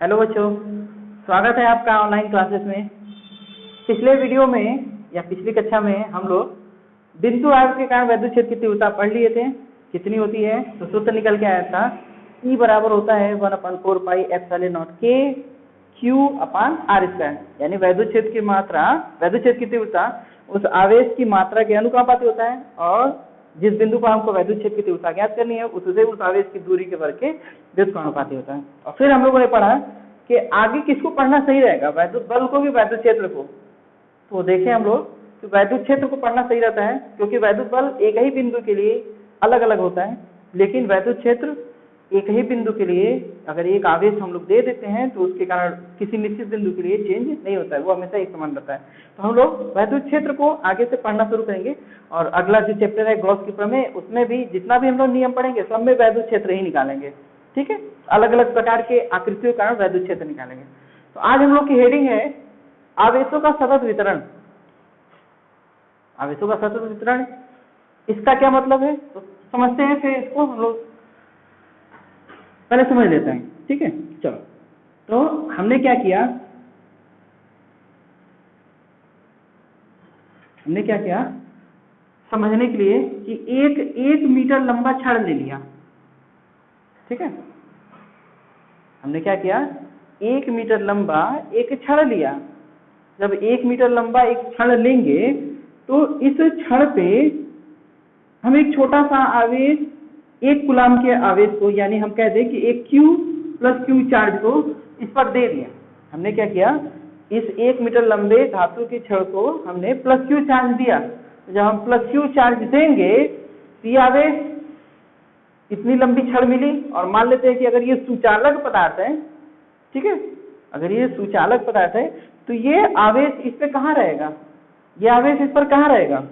Hello बच्चों, स्वागत है आपका ऑनलाइन क्लासेस में। पिछले वीडियो में या पिछली कक्षा में हम लोग बिंदु आवेश के कारण वैद्युत क्षेत्र की तीव्रता पढ़ लिए थे। कितनी होती है तो सूत्र निकल के आया था, E बराबर होता है 1/4 pi epsilon not K Q upon R²। यानी वैद्युत क्षेत्र की मात्रा, वैद्युत क्षेत्र की तीव्रता उस आवेश की मात्रा के अनुपाती होता है, और जिस बिंदु पर हमको वैद्युत क्षेत्र की तीव्रता ज्ञात करनी है उससे उस आवेश की दूरी के वर्ग के व्युत्क्रमानुपाती होता है। और फिर हम लोगों ने पढ़ा कि आगे किसको पढ़ना सही रहेगा, वैद्युत बल को कि वैद्युत क्षेत्र को। तो देखें हम लोग कि वैद्युत क्षेत्र को पढ़ना सही रहता है, क्योंकि वैद्युत बल एक ही बिंदु के लिए अलग अलग होता है, लेकिन वैद्युत क्षेत्र एक ही बिंदु के लिए अगर एक आवेश हम लोग दे देते हैं तो उसके कारण किसी निश्चित बिंदु के लिए चेंज नहीं होता है, वो हमेशा एक समान रहता है। तो हम लोग वैद्युत क्षेत्र को आगे से पढ़ना शुरू करेंगे, और अगला जो चैप्टर है गॉस की प्रमेय, उसमें भी जितना भी हम लोग नियम पढ़ेंगे सब में वैद्युत क्षेत्र ही निकालेंगे। ठीक है, अलग अलग प्रकार के आकृतियों के कारण वैद्युत क्षेत्र निकालेंगे। तो आज हम लोग की हेडिंग है आवेशों का सतत वितरण। आवेशों का सतत वितरण, इसका क्या मतलब है तो समझते हैं, फिर इसको हम लोग पहले समझ लेते हैं। ठीक है, चलो। तो हमने क्या किया, समझने के लिए कि एक मीटर लंबा छड़ ले लिया। ठीक है, हमने क्या किया, 1 मीटर लंबा एक छड़ लिया। जब 1 मीटर लंबा एक छड़ लेंगे तो इस छड़ पे हम एक छोटा सा आवेश, 1 कूलाम के आवेश को, यानी हम कह दें कि एक Q प्लस Q चार्ज को इस पर दे दिया। हमने क्या किया, इस 1 मीटर लंबे धातु के छड़ को हमने प्लस Q चार्ज दिया। जब हम प्लस Q चार्ज देंगे तो ये आवेश, इतनी लंबी छड़ मिली, और मान लेते हैं कि अगर ये सुचालक पदार्थ है, ठीक है, अगर ये सुचालक पदार्थ है तो ये आवेश इस पे कहाँ रहेगा, ये आवेश इस पर कहाँ रहेगा,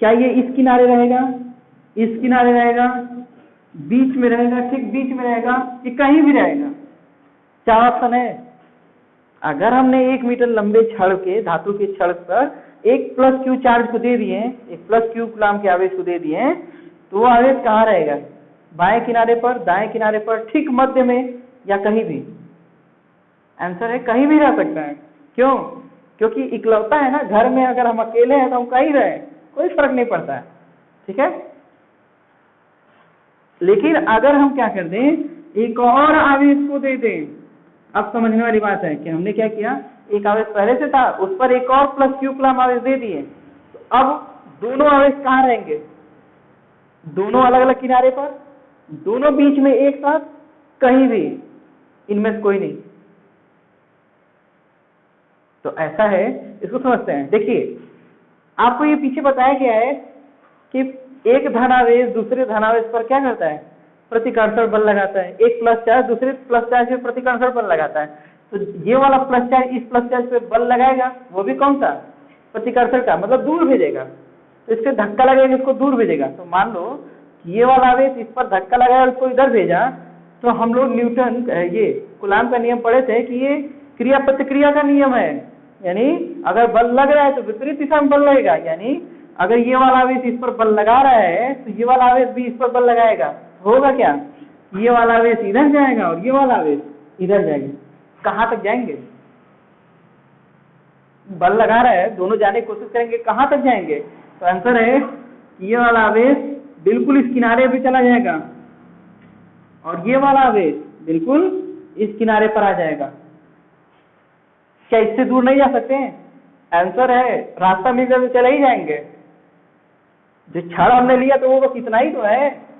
क्या ये इस किनारे रहेगा, इस किनारे रहेगा, बीच में रहेगा, ठीक बीच में रहेगा, ये कहीं भी रहेगा। क्या ऑप्शन है, अगर हमने 1 मीटर लंबे छड़ के, धातु के छड़ पर एक प्लस Q चार्ज को दे दिए, एक प्लस Q कूलाम के आवेश को दे दिए, तो वो आवेश कहाँ रहेगा, बाएं किनारे पर, दाएं किनारे पर, ठीक मध्य में, या कहीं भी। आंसर है कहीं भी रह सकता है। क्यों, क्योंकि इकलौता है ना, घर में अगर हम अकेले हैं तो हम कहीं रहे, कोई फर्क नहीं पड़ता है। ठीक है, लेकिन अगर हम क्या कर दें, एक और आवेश को दे दें, अब समझने वाली बात है कि हमने क्या किया, एक आवेश पहले से था, उस पर एक और प्लस Q कूलाम आवेश दे दिए, तो अब दोनों आवेश कहाँ रहेंगे, दोनों अलग अलग किनारे पर, दोनों बीच में एक साथ, कहीं भी, इनमें से कोई नहीं। तो ऐसा है, इसको समझते हैं। देखिए, आपको ये पीछे बताया गया है कि एक धनावेश दूसरे धनावेश पर क्या करता है, प्रतिकर्षण बल लगाता है। एक प्लस चार्ज दूसरे प्लस चार्ज पे प्रतिकर्षण बल लगाता है, तो ये वाला प्लस चार्ज इस प्लस चार्ज पे बल लगाएगा, वो भी कौन सा, प्रतिकर्षण का, मतलब दूर भेजेगा। तो इसके धक्का लगेगा, इसको दूर भेजेगा। तो मान लो कि ये वाला आवेश इस पर धक्का लगाया और इसको इधर भेजा, तो हम लोग न्यूटन, ये कूलाम का नियम पढ़े थे कि ये क्रिया प्रतिक्रिया का नियम है। यानी अगर बल लग रहा है तो विपरीत दिशा में बल लगेगा, यानी अगर ये वाला आवेश इस पर बल लगा रहा है तो ये वाला आवेश भी इस पर बल लगाएगा। होगा क्या, ये वाला आवेश इधर जाएगा और ये वाला आवेश इधर जाएगा। कहाँ तक जाएंगे, बल लगा रहा है, दोनों जाने की कोशिश करेंगे, कहाँ तक जाएंगे। तो आंसर है कि ये वाला आवेश बिल्कुल इस किनारे पे चला जाएगा, और ये वाला आवेश बिल्कुल इस किनारे पर आ जाएगा। क्या इससे दूर नहीं जा सकते हैं? आंसर है रास्ता मिल जाए तो चले ही जाएंगे। जो छड़ हमने लिया तो वो बस इतना ही तो है,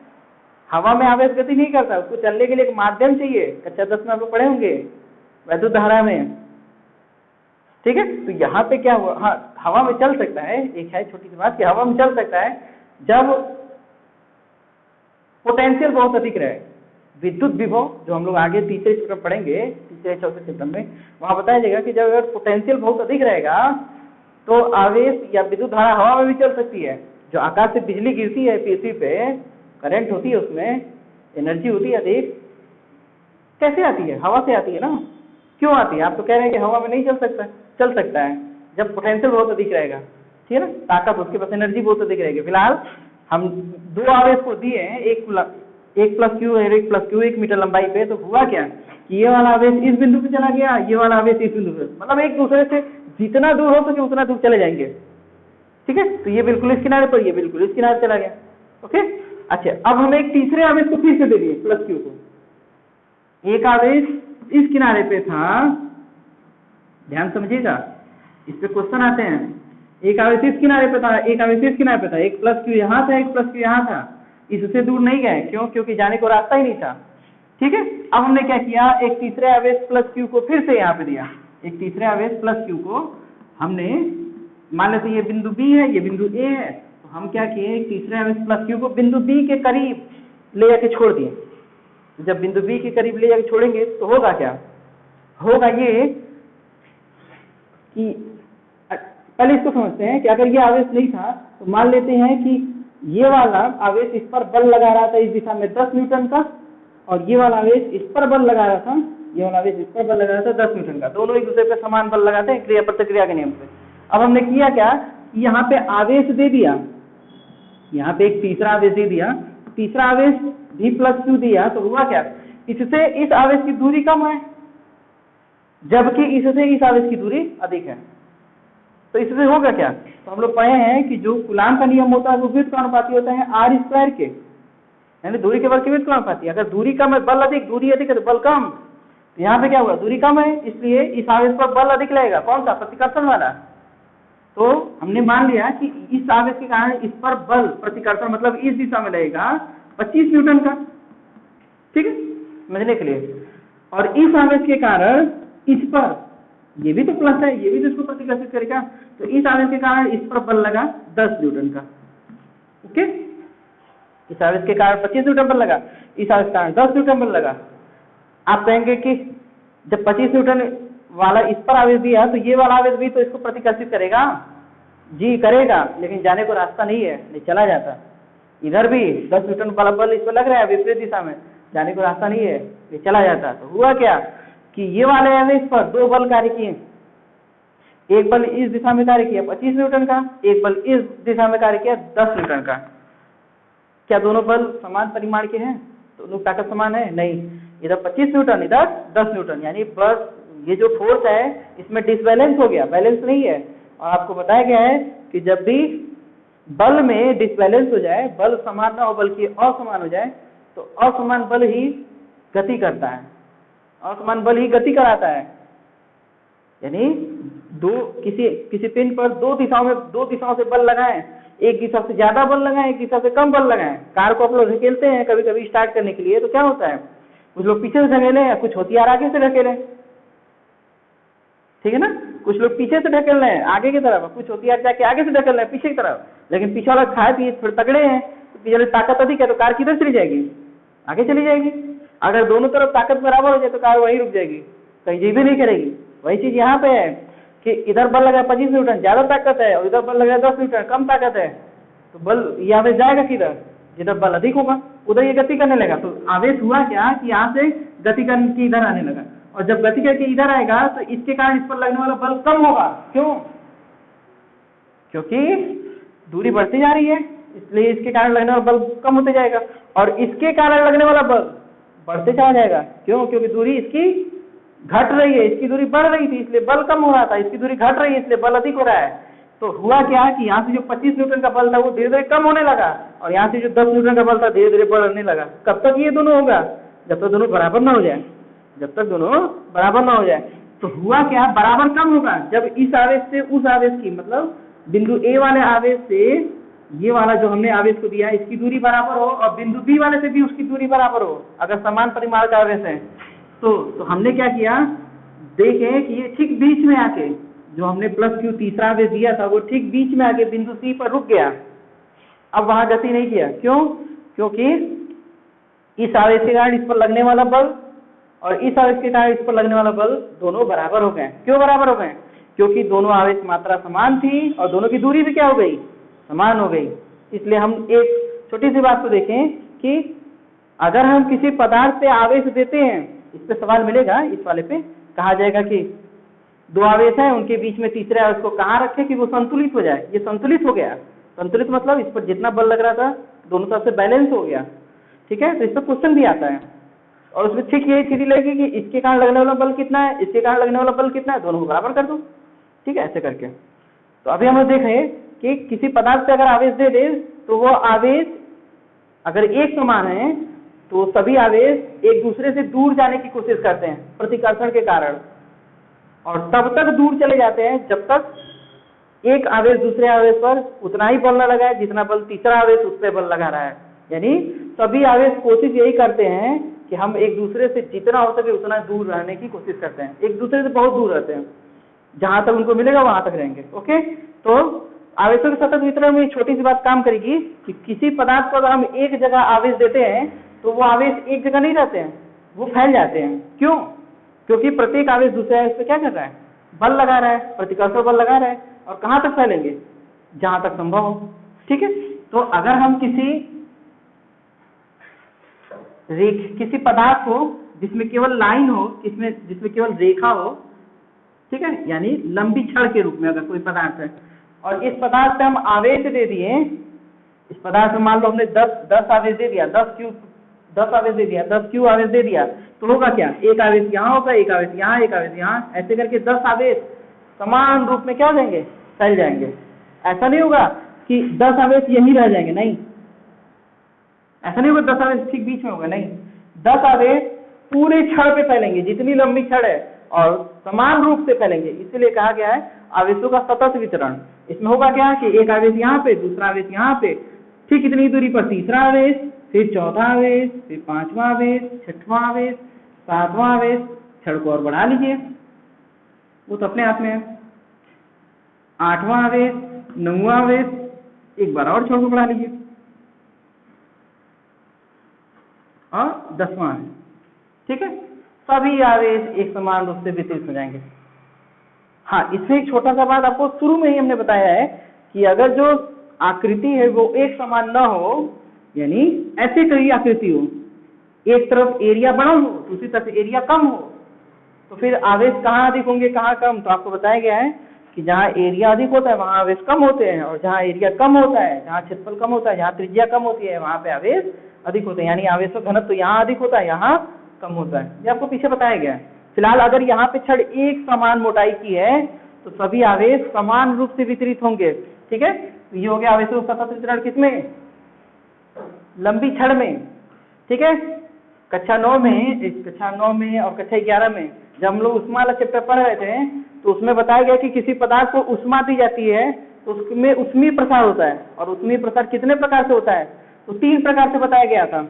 हवा में आवेश गति नहीं करता, उसको चलने के लिए एक माध्यम चाहिए। कक्षा 10 में आप लोग पढ़े होंगे वैद्युत धारा में। ठीक है, तो यहाँ पे क्या हुआ, हाँ, हवा में चल सकता है, एक है छोटी सी बात कि हवा में चल सकता है जब पोटेंशियल बहुत अधिक रहे। विद्युत विभव, जो हम लोग आगे तीसरे चैप्टर पढ़ेंगे, तीसरे चौथे चैप्टर में, वहां बताया जाएगा कि जब अगर पोटेंशियल बहुत अधिक रहेगा तो आवेश या विद्युत धारा हवा में भी चल सकती है। जो आकाश से बिजली गिरती है पृथ्वी पे, करंट होती है, उसमें एनर्जी होती है अधिक, कैसे आती है, हवा से आती है ना। क्यों आती है, आप तो कह रहे हैं कि हवा में नहीं चल सकता, चल सकता है जब पोटेंशियल बहुत अधिक रहेगा। ठीक है ना, ताकत, उसके पास एनर्जी बहुत अधिक रहेगी। फिलहाल हम 2 आवेश को दिए हैं, एक एक प्लस क्यू और एक प्लस क्यू 1 मीटर लंबाई पे, तो हुआ क्या कि ये वाला आवेश इस बिंदु पे चला गया, ये वाला आवेश इस बिंदु पे, मतलब एक दूसरे से जितना दूर हो सके उतना दूर चले जाएंगे। ठीक है, तो ये बिल्कुल इस किनारे पर, ये बिल्कुल इस किनारे चला गया। ओके, अच्छा अब हमें एक तीसरे आवेश को फिर से दे दिए प्लस क्यू को। एक आवेश इस किनारे पे था, ध्यान समझिएगा, इस पे क्वेश्चन आते हैं। एक आवेश इस किनारे पे था, एक आवेश इस किनारे पे था, एक प्लस क्यू यहाँ था, एक प्लस क्यू यहाँ था, इससे दूर नहीं गए, क्यों? क्योंकि जाने को रास्ता ही नहीं था। ठीक है, अब हमने क्या किया, एक तीसरे आवेश प्लस क्यू को फिर से यहाँ पे दिया। एक तीसरे आवेश प्लस क्यू को हमने, मान लेते ये बिंदु बी है, ये बिंदु ए है, तो हम क्या किए, एक तीसरे आवेश प्लस क्यू को बिंदु बी के करीब ले जाके छोड़ दिए। तो जब बिंदु बी के करीब ले जाके छोड़ेंगे तो होगा क्या, होगा ये कि पहले इसको समझते हैं कि अगर ये आवेश नहीं था तो मान लेते हैं कि ये वाला आवेश इस पर बल लगा रहा था इस दिशा में 10 न्यूटन का, और ये वाला आवेश इस पर बल लगा रहा था, ये वाला आवेश इस पर बल लगा रहा था 10 न्यूटन का। दोनों एक दूसरे पे समान बल लगाते हैं क्रिया प्रतिक्रिया के नियम से। अब हमने किया क्या कि यहाँ पे आवेश दे दिया, यहाँ पे एक तीसरा आवेश दे दिया, तीसरा आवेश भी प्लस क्यू दिया, तो हुआ क्या, इससे इस आवेश की दूरी कम है जबकि इससे इस आवेश की दूरी अधिक है। तो इससे होगा क्या, तो हम लोग पढ़े हैं कि जो कूलाम का नियम होता है वो व्युत्क्रमानुपाती होता है आर स्क्वायर के, यानी दूरी के बल के व्युत्क्रमानुपाती। अगर दूरी कम है बल अधिक, दूरी अधिक है तो बल कम। तो यहाँ पे क्या हुआ, दूरी कम है इसलिए इस आवेश पर बल अधिक लगेगा, कौन सा, प्रतिकर्षण वाला। तो हमने मान लिया कि इस आवेश के कारण इस पर बल प्रतिकर्षण मतलब इस दिशा में लगेगा 25 न्यूटन का। ठीक है, समझने के लिए। और इस आवेश के कारण इस पर, ये भी तो प्लस है, ये भी तो इसको प्रतिकर्षित करेगा, तो इस आवेश के कारण इस पर बल लगा 10 न्यूटन का। ओके, इस आवेश के कारण 25 न्यूटन बल लगा, इस आवेश के कारण 10 न्यूटन बल लगा। आप कहेंगे कि जब 25 न्यूटन वाला इस पर आवेश दिया तो ये वाला आवेश भी तो इसको प्रतिकर्षित करेगा, जी करेगा, लेकिन जाने को रास्ता नहीं है, नहीं चला जाता। इधर भी 10 न्यूटन वाला बल इस पर लग रहा है विपरीत दिशा में, जाने को रास्ता नहीं है, ये चला जाता। तो हुआ क्या कि ये वाले आवेश पर दो बल कार्य किए, एक बल इस दिशा में कार्य किया 25 न्यूटन का, एक बल इस दिशा में कार्य किया 10 न्यूटन का। क्या दोनों बल समान परिमाण के हैं, दोनों ताकत समान है? नहीं, इधर 25 न्यूटन इधर 10 न्यूटन, यानी बस ये जो फोर्स है इसमें डिसबैलेंस हो गया, बैलेंस नहीं है। और आपको बताया गया है कि जब भी बल में डिसबैलेंस हो जाए, बल समान ना हो बल्कि असमान हो जाए, तो असमान बल ही गति करता है, असमान बल ही गति कराता है। यानी किसी पिंड पर दो दिशाओं से बल लगाएं, एक दिशा से ज्यादा बल लगाएं, एक दिशा से कम बल लगाएं। कार को आप लोग धकेलते हैं कभी कभी स्टार्ट करने के लिए, तो क्या होता है, कुछ लोग पीछे से ढकेले या कुछ होशियार आगे से ढकेले, ठीक है ना, कुछ लोग पीछे से ढकेल रहे हैं आगे की तरफ, कुछ होशियार जाके आगे से ढकेल रहे हैं पीछे की तरफ। लेकिन पीछे वाला खाए पिए थोड़े तगड़े हैं, तो पीछे वाले ताकत अधिक है, तो कार किधर चली जाएगी, आगे चली जाएगी। अगर दोनों तरफ ताकत बराबर हो जाए तो कार वहीं रुक जाएगी, कहीं जी भी नहीं करेगी। वही चीज यहाँ पे है कि इधर बल लगा 25 न्यूटन ज्यादा ताकत है, और इधर बल लगा 10 न्यूटन कम ताकत है, तो बल ये आवेश जाएगा किधर, जिधर बल अधिक होगा उधर ये गति करने लगा। तो आवेश हुआ क्या कि यहाँ से गति करके इधर आने लगा, और जब गति करके इधर आएगा तो इसके कारण इस पर लगने वाला बल कम होगा। क्यों? क्योंकि दूरी बढ़ती जा रही है, इसलिए इसके कारण लगने वाला बल कम होते जाएगा, और इसके कारण लगने वाला बल बढ़ते चला जाएगा। क्यों? क्योंकि दूरी इसकी घट रही है, इसकी दूरी बढ़ रही थी इसलिए बल कम हो रहा था, इसकी दूरी घट रही है इसलिए बल अधिक हो रहा है। तो हुआ क्या कि यहाँ से जो 25 न्यूटन का बल था वो धीरे धीरे कम होने लगा, और यहाँ से जो 10 न्यूटन का बल था धीरे धीरे बढ़ने लगा। कब तक ये दोनों होगा? जब तक दोनों बराबर ना हो जाए, जब तक दोनों बराबर ना हो जाए। तो हुआ क्या, बराबर कम होगा जब इस आवेश से उस आवेश की, मतलब बिंदु ए वाले आवेश से ये वाला जो हमने आवेश को दिया इसकी दूरी बराबर हो, और बिंदु बी वाले से भी उसकी दूरी बराबर हो, अगर समान परिमाण का आवेश है। तो हमने क्या किया, देखें कि ये ठीक बीच में आके, जो हमने प्लस क्यू तीसरा आवेश दिया था वो ठीक बीच में आके बिंदु सी पर रुक गया। अब वहां गति नहीं किया। क्यों? क्योंकि इस आवेश के कारण इस पर लगने वाला बल और इस आवेश के कारण इस पर लगने वाला बल दोनों बराबर हो गए। क्यों बराबर हो गए? क्योंकि दोनों आवेश मात्रा समान थी और दोनों की दूरी भी क्या हो गई, समान हो गई। इसलिए हम एक छोटी सी बात को देखें कि अगर हम किसी पदार्थ पे आवेश देते हैं, इस पे सवाल मिलेगा, इस वाले पे कहा जाएगा कि दो आवेश हैं उनके बीच में तीसरे आवेश को कहाँ रखें कि वो संतुलित हो जाए। ये संतुलित हो गया, संतुलित मतलब इस पर जितना बल लग रहा था दोनों तरफ से बैलेंस हो गया, ठीक है, तो इस पर क्वेश्चन भी आता है और उसमें ठीक यही स्थिति लगेगी कि इसके कारण लगने वाला बल कितना है, इसके कारण लगने वाला बल कितना है, दोनों को बराबर कर दो। ठीक है, ऐसे करके। तो अभी हम लोग देखें कि किसी पदार्थ पे अगर आवेश दे दे तो वो आवेश अगर एक समान है तो सभी आवेश एक दूसरे से दूर जाने की कोशिश करते हैं प्रतिकर्षण के कारण, और तब तक दूर चले जाते हैं जब तक एक आवेश दूसरे आवेश पर उतना ही बल न लगाए जितना बल तीसरा आवेश उस पर बल लगा रहा है। यानी सभी आवेश कोशिश यही करते हैं कि हम एक दूसरे से जितना हो सके उतना दूर रहने की कोशिश करते हैं, एक दूसरे से बहुत दूर रहते हैं, जहां तक उनको मिलेगा वहां तक रहेंगे। ओके, तो आवेशों के सतत वितरण में छोटी सी बात काम करेगी कि किसी पदार्थ को अगर हम एक जगह आवेश देते हैं तो वो आवेश एक जगह नहीं रहते हैं, वो फैल जाते हैं। क्यों? क्योंकि प्रत्येक आवेश दूसरे आवेश पे क्या कर रहा है, बल लगा रहा है, प्रतिकर्षण बल लगा रहा है। और कहां तक फैलेंगे, जहां तक संभव हो। ठीक है, तो अगर हम किसी पदार्थ को जिसमें केवल लाइन हो, जिसमें केवल रेखा हो, ठीक है, यानी लंबी छड़ के रूप में अगर कोई पदार्थ है और इस पदार्थ पे हम आवेश दे दिए, इस पदार्थ में मान लो हमने 10 आवेश दे दिया, 10 आवेश दे दिया, 10 क्यू आवेश दे दिया, तो होगा क्या, एक आवेश यहाँ होगा, एक आवेश यहाँ, एक आवेश यहाँ, ऐसे करके 10 आवेश समान रूप में क्या हो जाएंगे, फैल जाएंगे। ऐसा नहीं होगा कि 10 आवेश यहीं रह जाएंगे, नहीं, ऐसा नहीं होगा 10 आवेश ठीक बीच में होगा, नहीं, 10 आवेश पूरे छड़ पे फैलेंगे, जितनी लंबी छड़ है, और समान रूप से फैलेंगे। इसीलिए कहा गया है आवेशों का सतत वितरण। इसमें होगा क्या कि एक आवेश यहाँ पे, दूसरा आवेश यहाँ पे, ठीक इतनी दूरी पर तीसरा आवेश, फिर चौथा आवेश, फिर पांचवा आवेश, छठवां आवेश, सातवां आवेश, छड़ को और बढ़ा लीजिए, वो तो अपने हाथ में है, आठवां आवेश, नौवां आवेश, एक बार और छड़ को बढ़ा लीजिए, और 10वां आवेश। ठीक है, सभी आवेश एक समान रूप से वितरित हो जाएंगे। हाँ, इसमें एक छोटा सा बात आपको शुरू में ही हमने बताया है कि अगर जो आकृति है वो एक समान न हो, यानी ऐसे कई आकृति हो, एक तरफ एरिया बड़ा हो, दूसरी तरफ एरिया कम हो, तो फिर आवेश कहाँ अधिक होंगे कहाँ कम, तो आपको बताया गया है कि जहाँ एरिया अधिक होता है वहाँ आवेश कम होते हैं, और जहाँ एरिया कम होता है, जहाँ क्षेत्रफल कम होता है, जहाँ त्रिज्या कम होती है, वहाँ पे आवेश अधिक होते हैं। यानी आवेशों का घनत्व तो यहाँ अधिक होता है, यहाँ कम होता है। ये आपको पीछे बताया गया है। फिलहाल अगर यहाँ पे छड़ एक समान मोटाई की है तो सभी आवेश समान रूप से वितरित होंगे। ठीक है, तो ये हो गया आवेशों का सतत वितरण किसमें, लंबी छड़ में। ठीक है, कक्षा 9 में और कक्षा 11 में जब हम लोग ऊष्मा वाला चैप्टर पढ़ रहे थे तो उसमें बताया गया कि किसी पदार्थ को ऊष्मा दी जाती है तो उसमें ऊष्मीय प्रसार होता है। और ऊष्मीय प्रसार कितने प्रकार से होता है, तो 3 प्रकार से बताया गया था,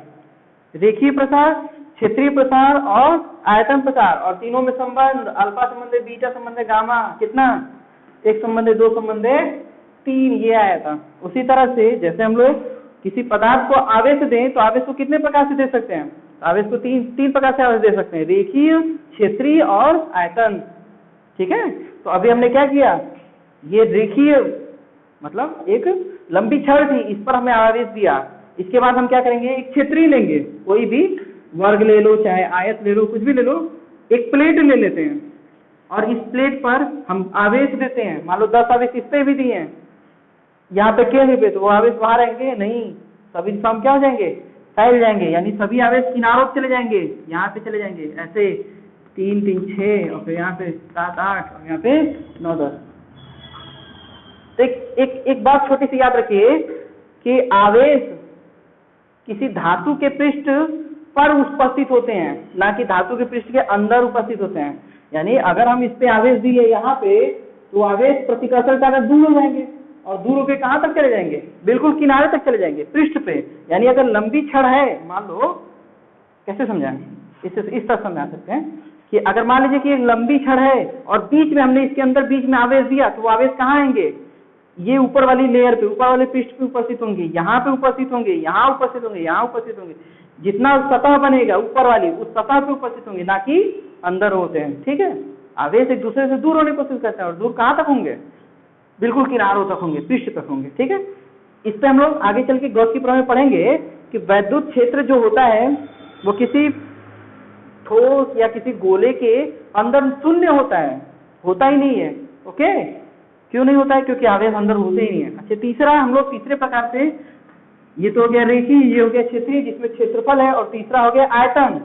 रेखीय प्रसार, क्षेत्रीय प्रसार और आयतन प्रसार। और तीनों में संबंध अल्फा संबंध, बीटा संबंध, गामा, कितना, 1 संबंध, 2 संबंध, 3, ये आया था। उसी तरह से जैसे हम लोग किसी पदार्थ को आवेश दें तो आवेश को कितने प्रकार से दे सकते हैं, आवेश को तीन प्रकार से आवेश दे सकते हैं, रेखीय, क्षेत्रीय और आयतन। ठीक है, तो अभी हमने क्या किया, ये रेखीय मतलब एक लंबी छड़ थी, इस पर हमें आवेश दिया। इसके बाद हम क्या करेंगे, एक क्षेत्रीय लेंगे, कोई भी वर्ग ले लो, चाहे आयत ले लो, कुछ भी ले लो, एक प्लेट ले लेते हैं और इस प्लेट पर हम आवेश देते हैं। मान लो 10 आवेश इस पे भी दिए हैं, यहाँ पे केंद्र पे, तो वो आवेश वहां रहेंगे नहीं, सभी दिशाओं में क्या हो जाएंगे, फैल जाएंगे। यानी सभी आवेश किनारों पे चले जाएंगे, यहाँ पे चले जाएंगे, ऐसे 3, 3, 6 और फिर यहाँ पे 7, 8 और यहाँ पे 9, 10। तो एक बात छोटी सी याद रखिए कि आवेश किसी धातु के पृष्ठ पर उपस्थित होते हैं, ना कि धातु के पृष्ठ के अंदर उपस्थित होते हैं। यानी अगर हम इस पे आवेश दिए यहाँ पे तो आवेश प्रतिकर्षण के कारण दूर हो जाएंगे, और दूर होकर कहाँ तक चले जाएंगे, बिल्कुल किनारे तक चले जाएंगे, पृष्ठ पे। यानी अगर लंबी छड़ है, मान लो, कैसे समझाएं, इस तरह समझा सकते हैं कि अगर मान लीजिए कि एक लंबी छड़ है और बीच में हमने इसके अंदर बीच में आवेश दिया, तो वो आवेश कहाँ आएंगे, ये ऊपर वाली लेयर पे, ऊपर वाले पृष्ठ पे उपस्थित होंगे, यहाँ पे उपस्थित होंगे, यहाँ उपस्थित होंगे, यहाँ उपस्थित होंगे। जितना सतह बनेगा ऊपर वाली, उस सतह पे उपस्थित होंगे, ना कि अंदर होते हैं। ठीक है, आवेश एक दूसरे से दूर होने की कोशिश करते हैं, और दूर कहाँ तक होंगे, बिल्कुल किनारों तक होंगे, पृष्ठ तक होंगे। ठीक है, इस पे हम लोग आगे चल के गॉस की प्रमेय में पढ़ेंगे कि वैद्युत क्षेत्र जो होता है वो किसी ठोस या किसी गोले के अंदर शून्य होता है, होता ही नहीं है। ओके, क्यों नहीं होता है, क्योंकि आवेश अंदर होते ही नहीं है। अच्छा, तीसरा हम लोग तीसरे प्रकार से ये तो हो गया रेखीय, ये हो गया क्षेत्रीय जिसमें क्षेत्रफल है, और तीसरा हो गया आयतन।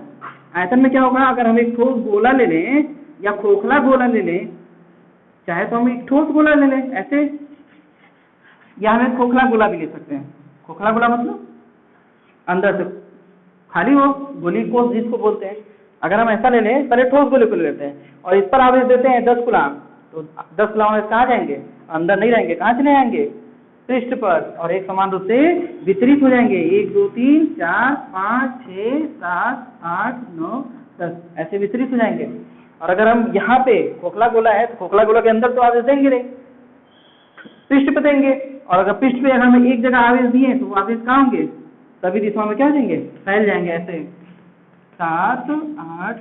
आयतन में क्या होगा, अगर हम एक ठोस गोला ले लें या खोखला गोला ले लें, चाहे तो हम एक ठोस गोला ले लें ऐसे, या हम एक खोखला गोला भी ले सकते हैं। खोखला गोला मतलब अंदर से खाली हो, गोली कोस जिसको बोलते हैं। अगर हम ऐसा ले लें, पहले ठोस गोले को ले लेते हैं और इस पर आवेश देते हैं 10 कूलाम, तो 10 कूलाम कहाँ जाएंगे, अंदर नहीं रहेंगे, कहाँ चले जाएंगे, पृष्ठ पर, और एक समान रूप से वितरित हो जाएंगे। 1 2 3 4 5 6 7 8 9 10 ऐसे वितरित हो जाएंगे। और अगर हम यहाँ पे खोखला गोला है तो खोखला गोला के अंदर तो आवेश देंगे नहीं, पृष्ठ पे देंगे, और अगर पृष्ठ पे हम एक जगह आवेश दिए तो वो आवेश कहाँ होंगे, सभी दिशाओं में क्या देंगे, फैल जाएंगे ऐसे 7 8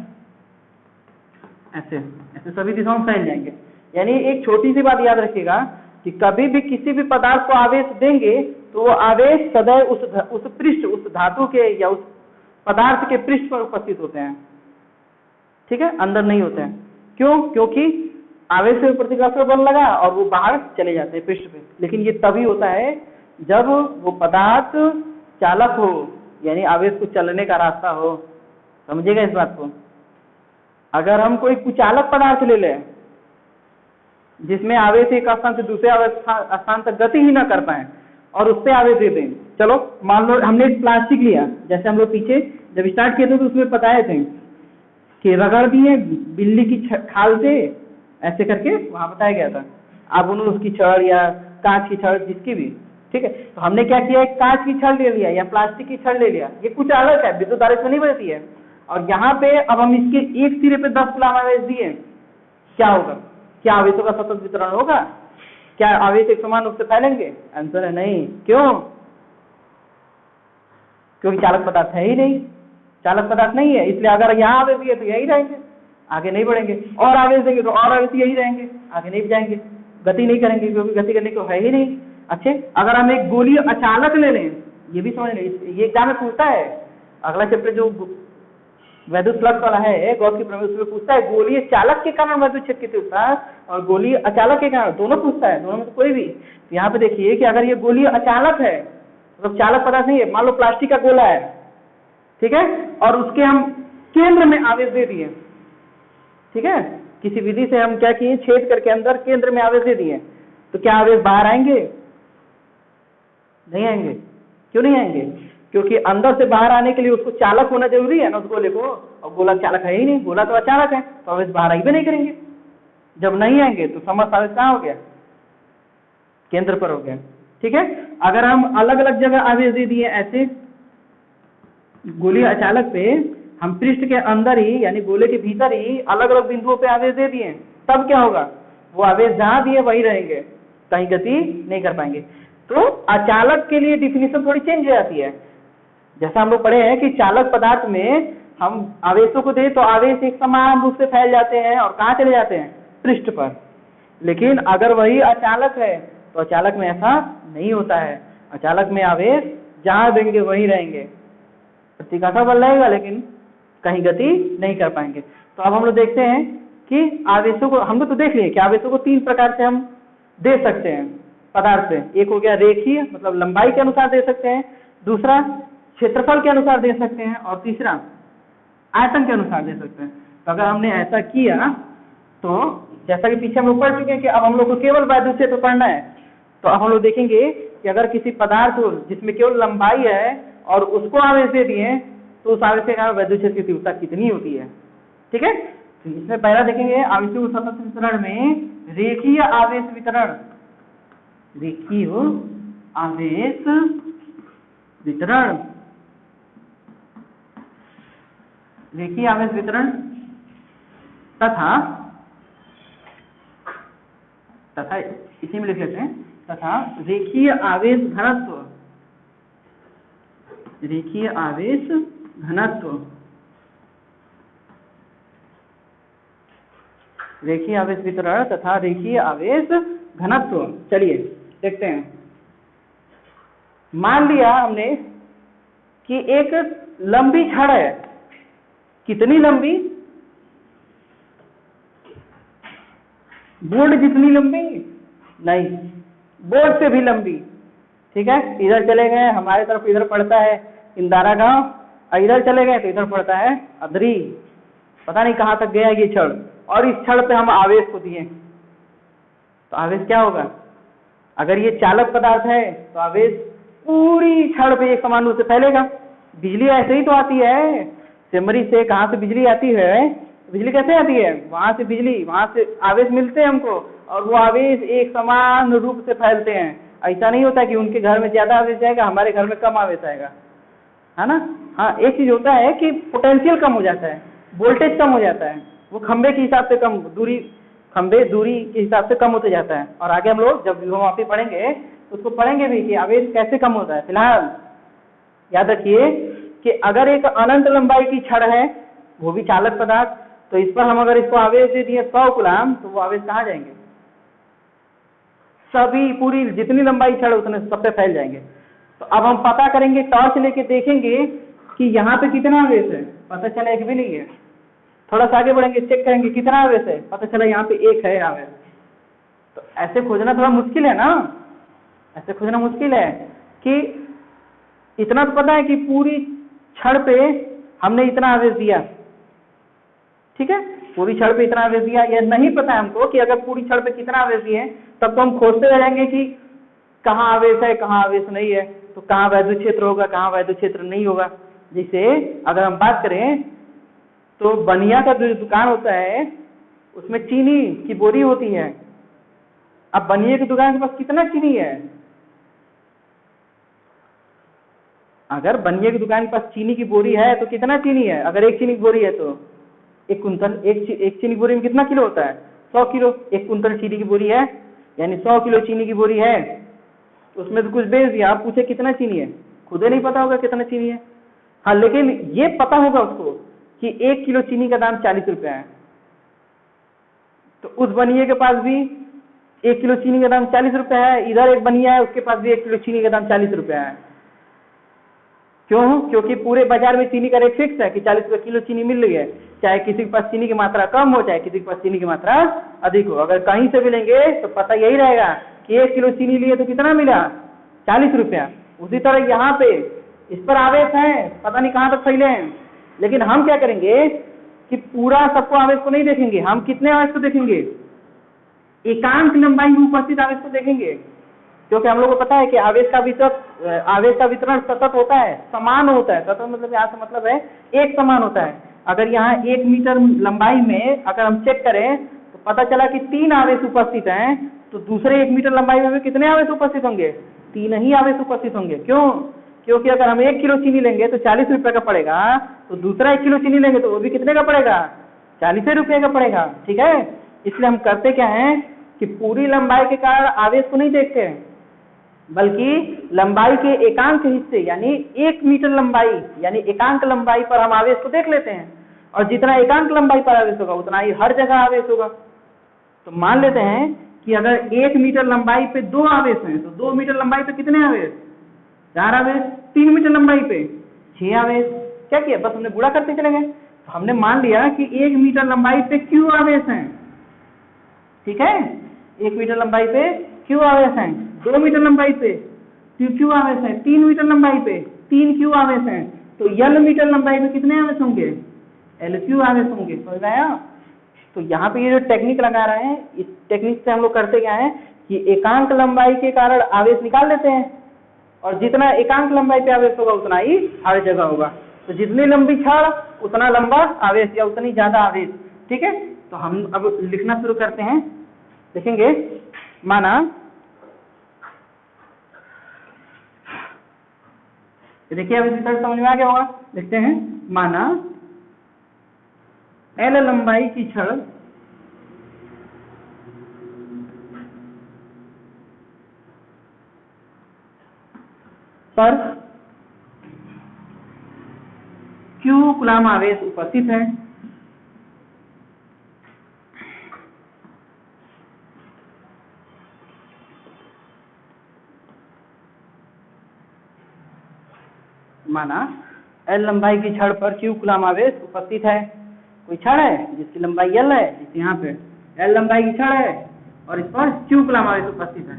ऐसे ऐसे सभी दिशाओं में फैल जाएंगे। यानी एक छोटी सी बात याद रखिएगा कि कभी भी किसी भी पदार्थ को आवेश देंगे तो वो आवेश सदैव उस पृष्ठ, उस धातु के या उस पदार्थ के पृष्ठ पर उपस्थित होते हैं, ठीक है, अंदर नहीं होते हैं। क्यों, क्योंकि आवेश से प्रतिकर्षण बल लगा और वो बाहर चले जाते हैं पृष्ठ पे। लेकिन ये तभी होता है जब वो पदार्थ चालक हो, यानी आवेश को चलने का रास्ता हो। समझिएगा इस बात को। अगर हम कोई कुचालक पदार्थ ले लें जिसमें आवेश एक स्थान से दूसरे स्थान तक गति ही ना कर पाए और उससे आवेश दे दें, चलो मान लो हमने एक प्लास्टिक लिया, जैसे हम लोग पीछे जब स्टार्ट किए थे तो उसमें बताए थे कि रगड़ दिए बिल्ली की खाल से, ऐसे करके वहां बताया गया था। आप उन्होंने उसकी छड़ या कांच की छड़ जिसकी भी, ठीक है, तो हमने क्या किया, एक कांच की छड़ ले लिया या प्लास्टिक की छड़ ले लिया, ये कुछ अलग है, विद्युत धारा इसमें नहीं बहती है, और यहाँ पे अब हम इसके एक सिरे पे 10 कूलाम आवेश दिए, क्या होगा, क्या आवेशों का सतत वितरण होगा, क्या आवेश एक समान रूप से फैलेंगे? आंसर है नहीं। क्यों? क्योंकि चालक पदार्थ है ही नहीं, चालक पदार्थ नहीं है, इसलिए अगर यहाँ आवेश दिए तो यही रहेंगे, आगे नहीं बढ़ेंगे, और आवेश देंगे तो और आवेश यही रहेंगे, आगे नहीं जाएंगे, गति नहीं करेंगे, क्योंकि गति करने को है ही नहीं। अच्छे, अगर हम एक गोली अचालक ले लें, ये भी समझ लें, ये एग्जाम में पूछता है, अगला चैप्टर जो वैद्युत फ्लक्स वाला है गॉस की प्रमेय, उसमें पूछता है गोलीय चालक के कारण वैद्युत क्षेत्र की तीव्रता और गोलीय अचालक के कारण, दोनों पूछता है, दोनों में से कोई भी। तो यहाँ पे देखिए कि अगर ये गोलीय अचालक है, मतलब चालक पदार्थ नहीं है, मान लो प्लास्टिक का गोला है, ठीक है, और उसके हम केंद्र में आवेश दे दिए, ठीक है, किसी विधि से हम क्या किए, छेद करके अंदर केंद्र में आवेश दे दिए, तो क्या आवेश बाहर आएंगे? नहीं आएंगे। क्यों नहीं आएंगे? क्योंकि अंदर से बाहर आने के लिए उसको चालक होना जरूरी है ना, उस गोले को, और गोला चालक है ही नहीं, गोला तो अचालक है, तो आवेश बाहर आई भी नहीं करेंगे। जब नहीं आएंगे तो समस्त आवेश कहाँ हो गया? केंद्र पर हो गया, ठीक है। अगर हम अलग अलग जगह आवेश दे दिए ऐसे, गोलीय अचालक पे हम पृष्ठ के अंदर ही यानी गोले के भीतर ही अलग अलग बिंदुओं पे आवेश दे दिए, तब क्या होगा, वो आवेश जहां दिए वही रहेंगे, कहीं गति नहीं कर पाएंगे। तो अचालक के लिए डिफिनीशन थोड़ी चेंज हो जाती है। जैसा हम लोग पढ़े हैं कि चालक पदार्थ में हम आवेशों को दे तो आवेश एक समान रूप से फैल जाते हैं और कहाँ चले जाते हैं? पृष्ठ पर। लेकिन अगर वही अचालक है तो अचालक में ऐसा नहीं होता है, अचालक में आवेश जहां देंगे वही रहेंगे, प्रतिकर्षण बल रहेगा लेकिन कहीं गति नहीं कर पाएंगे। तो अब हम लोग देखते हैं कि आवेशों को, हम लोग तो देख लिए कि आवेशों को 3 प्रकार से हम दे सकते हैं पदार्थ से। एक हो गया रेखीय, मतलब लंबाई के अनुसार दे सकते हैं, दूसरा क्षेत्रफल के अनुसार दे सकते हैं, और तीसरा आयतन के अनुसार दे सकते हैं। तो अगर हमने ऐसा किया तो जैसा कि पीछे हम लोग पढ़ चुके हैं कि अब हम लोग को केवल वैद्युत क्षेत्र पढ़ना है, तो अब हम लोग देखेंगे कि अगर किसी पदार्थ हो जिसमें केवल लंबाई है और उसको आवेश दे दिए तो उस आवेश के कारण वैद्युत क्षेत्र की तीव्रता कितनी होती है, ठीक है। तो इसमें पहला देखेंगे आवेशों के सतत वितरण में रेखीय आवेश वितरण, रेखीय आवेश वितरण, रेखीय आवेश वितरण तथा इसी में लिख लेते हैं, तथा रेखीय आवेश घनत्व, रेखीय आवेश घनत्व, रेखीय आवेश वितरण तथा रेखीय आवेश घनत्व। चलिए देखते हैं। मान लिया हमने कि एक लंबी छड़ है, कितनी लंबी? बोर्ड जितनी लंबी नहीं, बोर्ड से भी लंबी, ठीक है, इधर चले गए हमारे तरफ इधर पड़ता है इंदारा गांव, और इधर चले गए तो इधर पड़ता है अदरी। पता नहीं कहाँ तक गया ये छड़, और इस छड़ पे हम आवेश को दिए, तो आवेश क्या होगा? अगर ये चालक पदार्थ है तो आवेश पूरी छड़ पे एक समान रूप से फैलेगा। बिजली ऐसे ही तो आती है, सिमरी से कहाँ से बिजली आती है? बिजली कैसे आती है? वहां से बिजली, वहां से आवेश मिलते हैं हमको, और वो आवेश एक समान रूप से फैलते हैं। ऐसा नहीं होता कि उनके घर में ज्यादा आवेश जाएगा, हमारे घर में कम आवेश आएगा, है ना। हाँ, एक चीज होता है कि पोटेंशियल कम हो जाता है, वोल्टेज कम हो जाता है, वो खंबे के हिसाब से कम, खंबे दूरी के हिसाब से कम होते जाता है। और आगे हम लोग जब विभवमापी पढ़ेंगे तो उसको पढ़ेंगे भी कि आवेश कैसे कम होता है। फिलहाल याद रखिए कि अगर एक अनंत लंबाई की छड़ है, वो भी चालक पदार्थ, तो इस पर हम अगर इसको आवेश दे दिए 100 कूलाम, तो वो आवेश कहाँ जाएंगे? सभी, पूरी जितनी लंबाई छड़ उतने सब पे फैल जाएंगे। तो अब हम पता करेंगे, टॉर्च लेके देखेंगे कि यहाँ पे कितना आवेश है, पता चला एक भी नहीं है। थोड़ा सा आगे बढ़ेंगे, चेक करेंगे कितना आवेश है, पता चला यहाँ पे एक है आवेश। तो ऐसे खोजना थोड़ा मुश्किल है ना, ऐसे खोजना मुश्किल है कि इतना तो पता है कि पूरी छड़ पे हमने इतना आवेश दिया, ठीक है, पूरी छड़ पे इतना आवेश दिया। यह नहीं पता है हमको कि अगर पूरी छड़ पे कितना आवेश दिए, तब तो हम खोजते रह जाएंगे कि कहाँ आवेश है, कहाँ आवेश नहीं है, तो कहाँ वैद्युत क्षेत्र होगा, कहाँ वैद्युत क्षेत्र नहीं होगा। जैसे अगर हम बात करें तो बनिया का जो दुकान होता है उसमें चीनी की बोरी होती है। अब बनिए की दुकान के पास कितना चीनी है? अगर बनिए की दुकान के पास चीनी की बोरी है तो कितना चीनी है? अगर एक चीनी की बोरी है तो 1 कुंतल। एक चीनी की बोरी में कितना किलो होता है? 100 किलो। 1 कुंतल चीनी की बोरी है, यानी 100 किलो चीनी की बोरी है। उसमें तो कुछ बेच दिया, आप पूछे कितना चीनी है, खुद ही नहीं पता होगा कितना चीनी है। हाँ, लेकिन ये पता होगा उसको कि 1 किलो चीनी का दाम 40 रुपया है। तो उस बनिए के पास भी 1 किलो चीनी का दाम 40 रुपया है, इधर एक बनिया है उसके पास भी 1 किलो चीनी का दाम 40 रुपया है। क्यों? क्योंकि पूरे बाजार में चीनी का रेट फिक्स है कि 40 रुपये किलो चीनी मिल रही है, चाहे किसी के पास चीनी की मात्रा कम हो, चाहे किसी के पास चीनी की मात्रा अधिक हो। अगर कहीं से भी लेंगे तो पता यही रहेगा कि 1 किलो चीनी लिए तो कितना मिला? 40 रुपया। उसी तरह यहाँ पे इस पर आवेश है, पता नहीं कहाँ तक फैले हैं, लेकिन हम क्या करेंगे कि पूरा सबको आवेश को नहीं देखेंगे, हम कितने आवेश को देखेंगे? एकांक लंबाई में उपस्थित आवेश को देखेंगे, क्योंकि हम लोग को पता है कि आवेश का वितरण सतत होता है, समान होता है। सतत मतलब यहाँ से मतलब है एक समान होता है। अगर यहाँ 1 मीटर लंबाई में अगर हम चेक करें तो पता चला कि 3 आवेश उपस्थित हैं, तो दूसरे 1 मीटर लंबाई में भी कितने आवेश उपस्थित होंगे? 3 ही आवेश उपस्थित होंगे। क्यों? क्योंकि अगर हम 1 किलो चीनी लेंगे तो 40 रुपये का पड़ेगा, तो दूसरा 1 किलो चीनी लेंगे तो वो भी कितने का पड़ेगा? 40 रुपये का पड़ेगा। ठीक है, इसलिए हम करते क्या है कि पूरी लंबाई के कारण आवेश को नहीं देखते हैं, बल्कि लंबाई के एकांक हिस्से यानी 1 मीटर लंबाई यानी एकांक लंबाई पर हम आवेश को देख लेते हैं, और जितना एकांक लंबाई पर आवेश होगा उतना ही हर जगह आवेश होगा। तो मान लेते हैं कि अगर 1 मीटर लंबाई पे 2 आवेश हैं, तो 2 मीटर लंबाई पे कितने आवेश? 4 आवेश। 3 मीटर लंबाई पे 6 आवेश। क्या किया? बस हमने गुणा करते चले गए। तो हमने मान लिया कि 1 मीटर लंबाई पे Q आवेश हैं, ठीक है, 1 मीटर लंबाई पे Q आवेश हैं। 2 मीटर लंबाई पे Q आवेश है। 3 मीटर लंबाई पे 3 Q आवेश हैं। तो L मीटर लंबाई पे कितने आवेश होंगे? LQ आवेश होंगे। समझ में आया? तो यहाँ पे ये जो टेक्निक लगा रहे हैं, इस टेक्निक से हम लोग करते क्या है कि एकांक लंबाई के कारण आवेश निकाल लेते हैं, और जितना एकांक लंबाई पे आवेश होगा उतना ही हर जगह होगा। तो जितनी लंबी छड़ उतना लंबा आवेश या उतनी ज्यादा आवेश। ठीक है, तो हम अब लिखना शुरू करते हैं। देखेंगे, माना देखिए, अब इसी तरह समझ में आ गया होगा। लिखते हैं, माना L लंबाई की छड़ पर Q कूलाम आवेश उपस्थित है। माना L लंबाई की छड़ पर Q कूलाम आवेश उपस्थित है। कोई छड़ है जिसकी लंबाई L है, जैसे यहाँ पे L लंबाई की छड़ है और इस पर Q कूलाम आवेश उपस्थित है।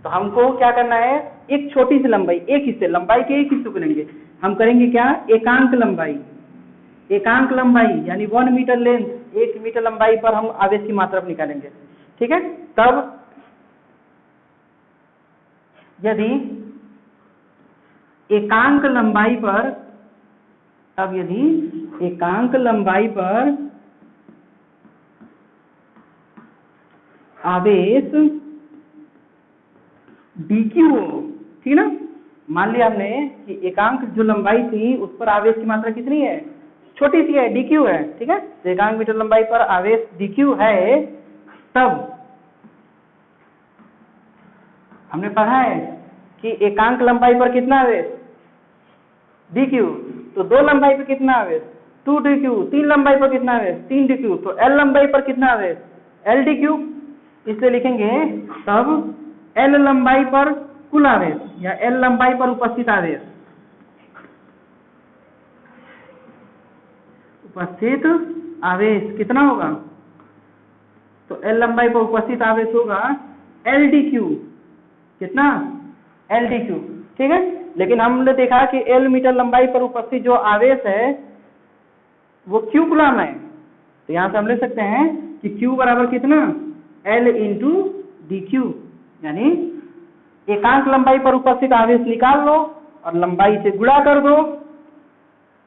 तो हमको क्या करना है एक छोटी सी लंबाई, एक हिस्से, लंबाई के एक हिस्से को लेंगे, हम करेंगे क्या, एकांक लंबाई। एकांक लंबाई यानी 1 मीटर लेंथ, 1 मीटर लंबाई पर हम आवेश की मात्रा निकालेंगे। ठीक है, तब यदि एकांक लंबाई पर, अब यदि एकांक लंबाई पर आवेश dq हो, ठीक ना, मान लिया हमने कि एकांक जो लंबाई थी उस पर आवेश की मात्रा कितनी है, छोटी सी है, dq है। ठीक है, तो एकांक मीटर लंबाई पर आवेश dq है, तब हमने पढ़ा है कि एकांक लंबाई पर कितना आवेश, dq, तो 2 लंबाई पर कितना आवेश, 2dq, 3 लंबाई पर कितना आवेश, 3dq, तो l लंबाई पर कितना आवेश, ldq, इसलिए लिखेंगे तब l लंबाई पर कुल आवेश या l लंबाई पर उपस्थित आवेश, उपस्थित आवेश कितना होगा, तो l लंबाई पर उपस्थित आवेश होगा ldq, कितना, ldq। ठीक है, लेकिन हमने देखा कि l मीटर लंबाई पर उपस्थित जो आवेश है वो q कूलम है, तो यहां से हम ले सकते हैं कि q बराबर कितना, l इंटू dq, यानी एकांक लंबाई पर उपस्थित आवेश निकाल लो और लंबाई से गुणा कर दो,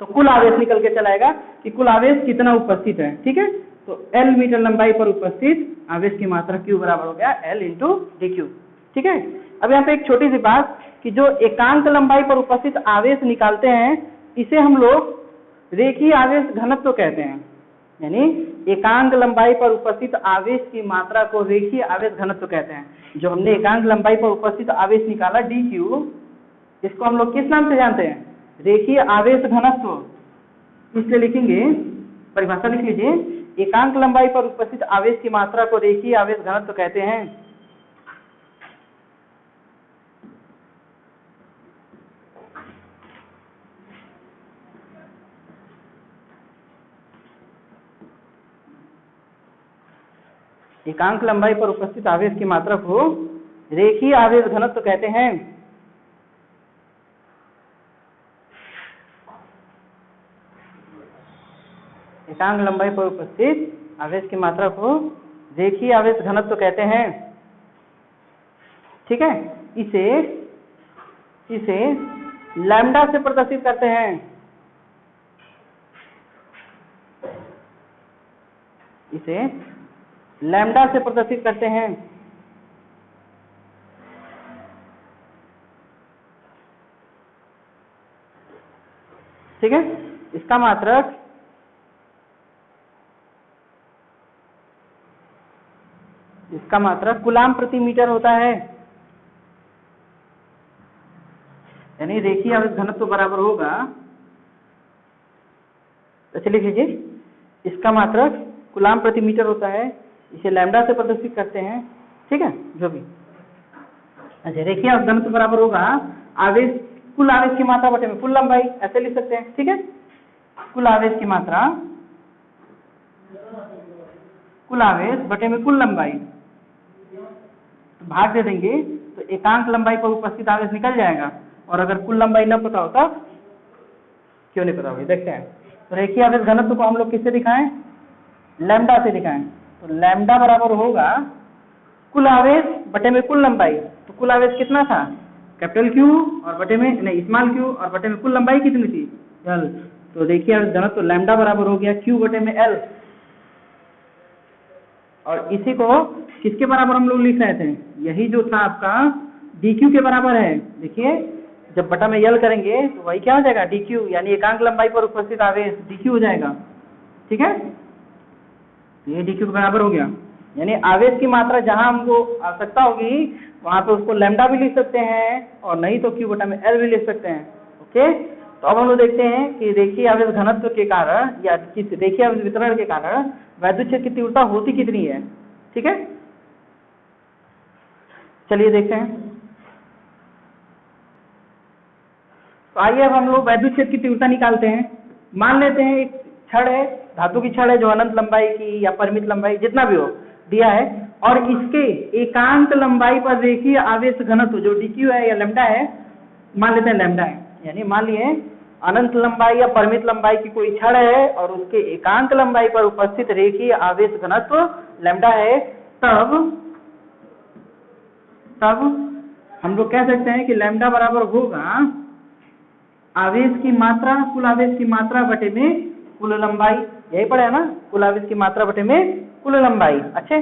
तो कुल आवेश निकल के चलाएगा कि कुल आवेश कितना उपस्थित है। ठीक है, तो l मीटर लंबाई पर उपस्थित आवेश की मात्रा q बराबर हो गया l इंटू dq। ठीक है, अब यहाँ पे एक छोटी सी बात कि जो एकांक लंबाई पर उपस्थित आवेश निकालते हैं इसे हम लोग रेखीय आवेश घनत्व कहते हैं, यानी एकांक लंबाई पर उपस्थित आवेश की मात्रा को रेखीय आवेश घनत्व कहते हैं। जो हमने एकांक लंबाई पर उपस्थित आवेश निकाला dq, इसको हम लोग किस नाम से जानते हैं, रेखीय आवेश घनत्व। इसलिए लिखेंगे, परिभाषा लिख लीजिए, एकांक लंबाई पर उपस्थित आवेश की मात्रा को रेखीय आवेश घनत्व कहते हैं। एकांक लंबाई पर उपस्थित आवेश की मात्रा को रेखीय आवेश घनत्व कहते हैं। एकांक लंबाई पर उपस्थित आवेश की मात्रा को रेखीय आवेश घनत्व कहते हैं। ठीक है, इसे लैम्डा से प्रदर्शित करते हैं। इसे लैम्डा से प्रदर्शित करते हैं। ठीक है, इसका मात्रक कूलाम प्रति मीटर होता है, यानी रेखीय आवेश घनत्व बराबर होगा, अच्छा लिख लीजिए, इसका मात्रक कूलाम प्रति मीटर होता है, इसे लैम्डा से प्रदर्शित करते हैं। ठीक है, जो भी, अच्छा, रेखीय आवेश घनत्व बराबर होगा आवेश, कुल आवेश की मात्रा बटे में कुल लंबाई, ऐसे लिख सकते हैं। ठीक है, कुल आवेश की मात्रा, कुल आवेश बटे में कुल लंबाई, तो भाग दे देंगे तो एकांक लंबाई पर उपस्थित आवेश निकल जाएगा, और अगर कुल लंबाई न पता होता, क्यों नहीं पता होगी, देखते हैं। तो रेखीय आवेश घनत्व को हम लोग किससे दिखाएं, लैम्डा से दिखाएं, तो लैम्डा बराबर होगा कुल आवेश बटे में कुल लंबाई, तो कुल आवेश कितना था, कैपिटल Q, और बटे में नहीं स्मॉल q, और बटे में कुल लंबाई कितनी थी, l, तो रेखीय आवेश घनत्व लैम्डा बराबर हो गया Q बटे में L। और इसी को किसके बराबर हम लोग लिख रहे थे, यही जो था आपका dq के बराबर है। देखिए, जब बटा में यल करेंगे तो वही क्या हो जाएगा, dq, यानी एकांक लंबाई पर उपस्थित आवेश dq हो जाएगा। ठीक है, ये dq के बराबर हो गया, यानी आवेश की मात्रा जहां हमको आवश्यकता होगी वहां पे उसको लैम्डा भी लिख सकते हैं, और नहीं तो q बटा में l भी लिख सकते हैं। ओके, तो अब हम लोग देखते हैं कि रेखीय आवेश घनत्व के कारण या किस रेखीय आवेश वितरण के कारण वैद्युत क्षेत्र की तीव्रता होती कितनी है। ठीक है, चलिए देखते हैं। तो आइए अब हम लोग वैद्युत क्षेत्र की तीव्रता निकालते हैं। मान लेते हैं एक छड़ है, धातु की छड़ है जो अनंत लंबाई की या परिमित लंबाई जितना भी हो दिया है, और इसके एकांक लंबाई पर रेखीय आवेश घनत्व जो dq है या लैम्डा है, मान लेते हैं लैम्डा है, यानी मान लिए अनंत लंबाई या परिमित लंबाई की कोई छड़ है और उसके एकांक लंबाई पर उपस्थित रेखीय आवेश घनत्व लैम्डा है, तब हम लोग कह सकते हैं कि लैम्डा बराबर होगा आवेश की मात्रा, कुल आवेश की मात्रा बटे में कुल लंबाई। यही पढ़ा है ना, कुल आवेश की मात्रा बटे में कुल लंबाई। अच्छे,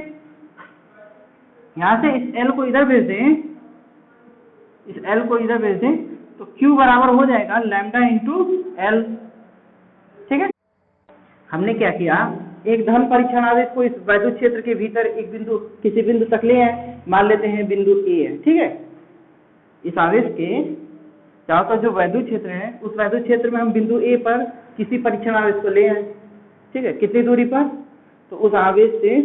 यहां से इस L को इधर भेज दें, इस L को इधर भेज दें तो Q बराबर हो जाएगा लैम्डा इंटू L। ठीक है, हमने क्या किया, एक धन परीक्षण आवेश को इस वैद्युत क्षेत्र के भीतर एक बिंदु, किसी बिंदु तक ले आए, मान लेते हैं बिंदु A है। ठीक है, इस आवेश के चारों तरफ जो वैद्युत क्षेत्र है, उस वैद्युत क्षेत्र में हम बिंदु A पर किसी परीक्षण आवेश को ले आए। ठीक है, कितनी दूरी पर, तो उस आवेश से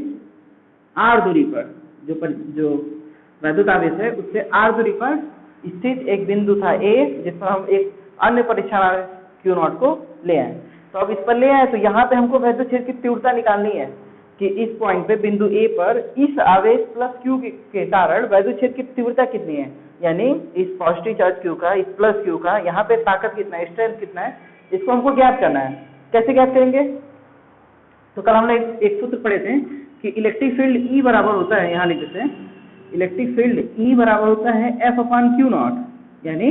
r दूरी पर, जो वैद्युत आवेश है उससे r दूरी पर स्थित एक बिंदु था A, जिस पर हम एक अन्य परीक्षण आवेश Q0 को ले आए। तो अब इस पर ले आए तो यहाँ पे हमको वैद्युत क्षेत्र की तीव्रता निकालनी है कि इस पॉइंट पे बिंदु A पर इस आवेश प्लस Q के कारण वैद्युत क्षेत्र की तीव्रता कितनी है, यानी इस पॉजिटिव चार्ज Q का, इस प्लस Q का, यहाँ पे ताकत कितना है, स्ट्रेंथ कितना है, इसको हमको ज्ञात करना है। कैसे ज्ञात करेंगे, तो कल हमने एक सूत्र पढ़े थे कि इलेक्ट्रिक फील्ड E बराबर होता है, यहाँ लिख देते हैं, इलेक्ट्रिक फील्ड E बराबर होता है F/Q0, यानी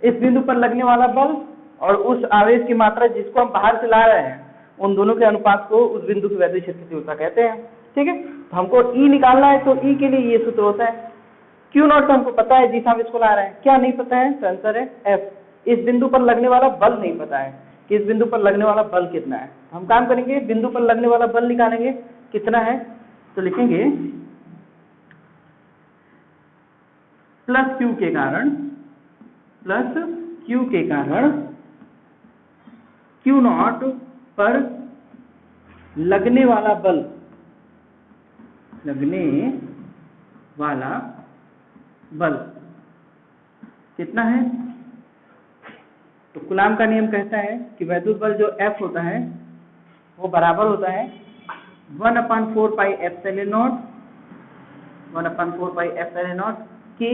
इस बिंदु पर लगने वाला बल और उस आवेश की मात्रा जिसको हम बाहर से ला रहे हैं, उन दोनों के अनुपात को उस बिंदु की वैद्युत क्षेत्र की तीव्रता कहते हैं। ठीक है, तो हमको E निकालना है, तो E के लिए ये सूत्र होता है। Q0 तो हमको पता है, जिस आवेश को ला रहे हैं। क्या नहीं पता है, तो आंसर है F। इस बिंदु पर लगने वाला बल नहीं पता है कि इस बिंदु पर लगने वाला बल कितना है। हम काम करेंगे, बिंदु पर लगने वाला बल निकालेंगे कितना है, तो लिखेंगे प्लस Q के कारण, प्लस Q के कारण Q0 पर लगने वाला बल, लगने वाला बल कितना है, तो कूलाम का नियम कहता है कि वैद्युत बल जो F होता है वो बराबर होता है 1/4 pi epsilon not, 1/4 pi epsilon not के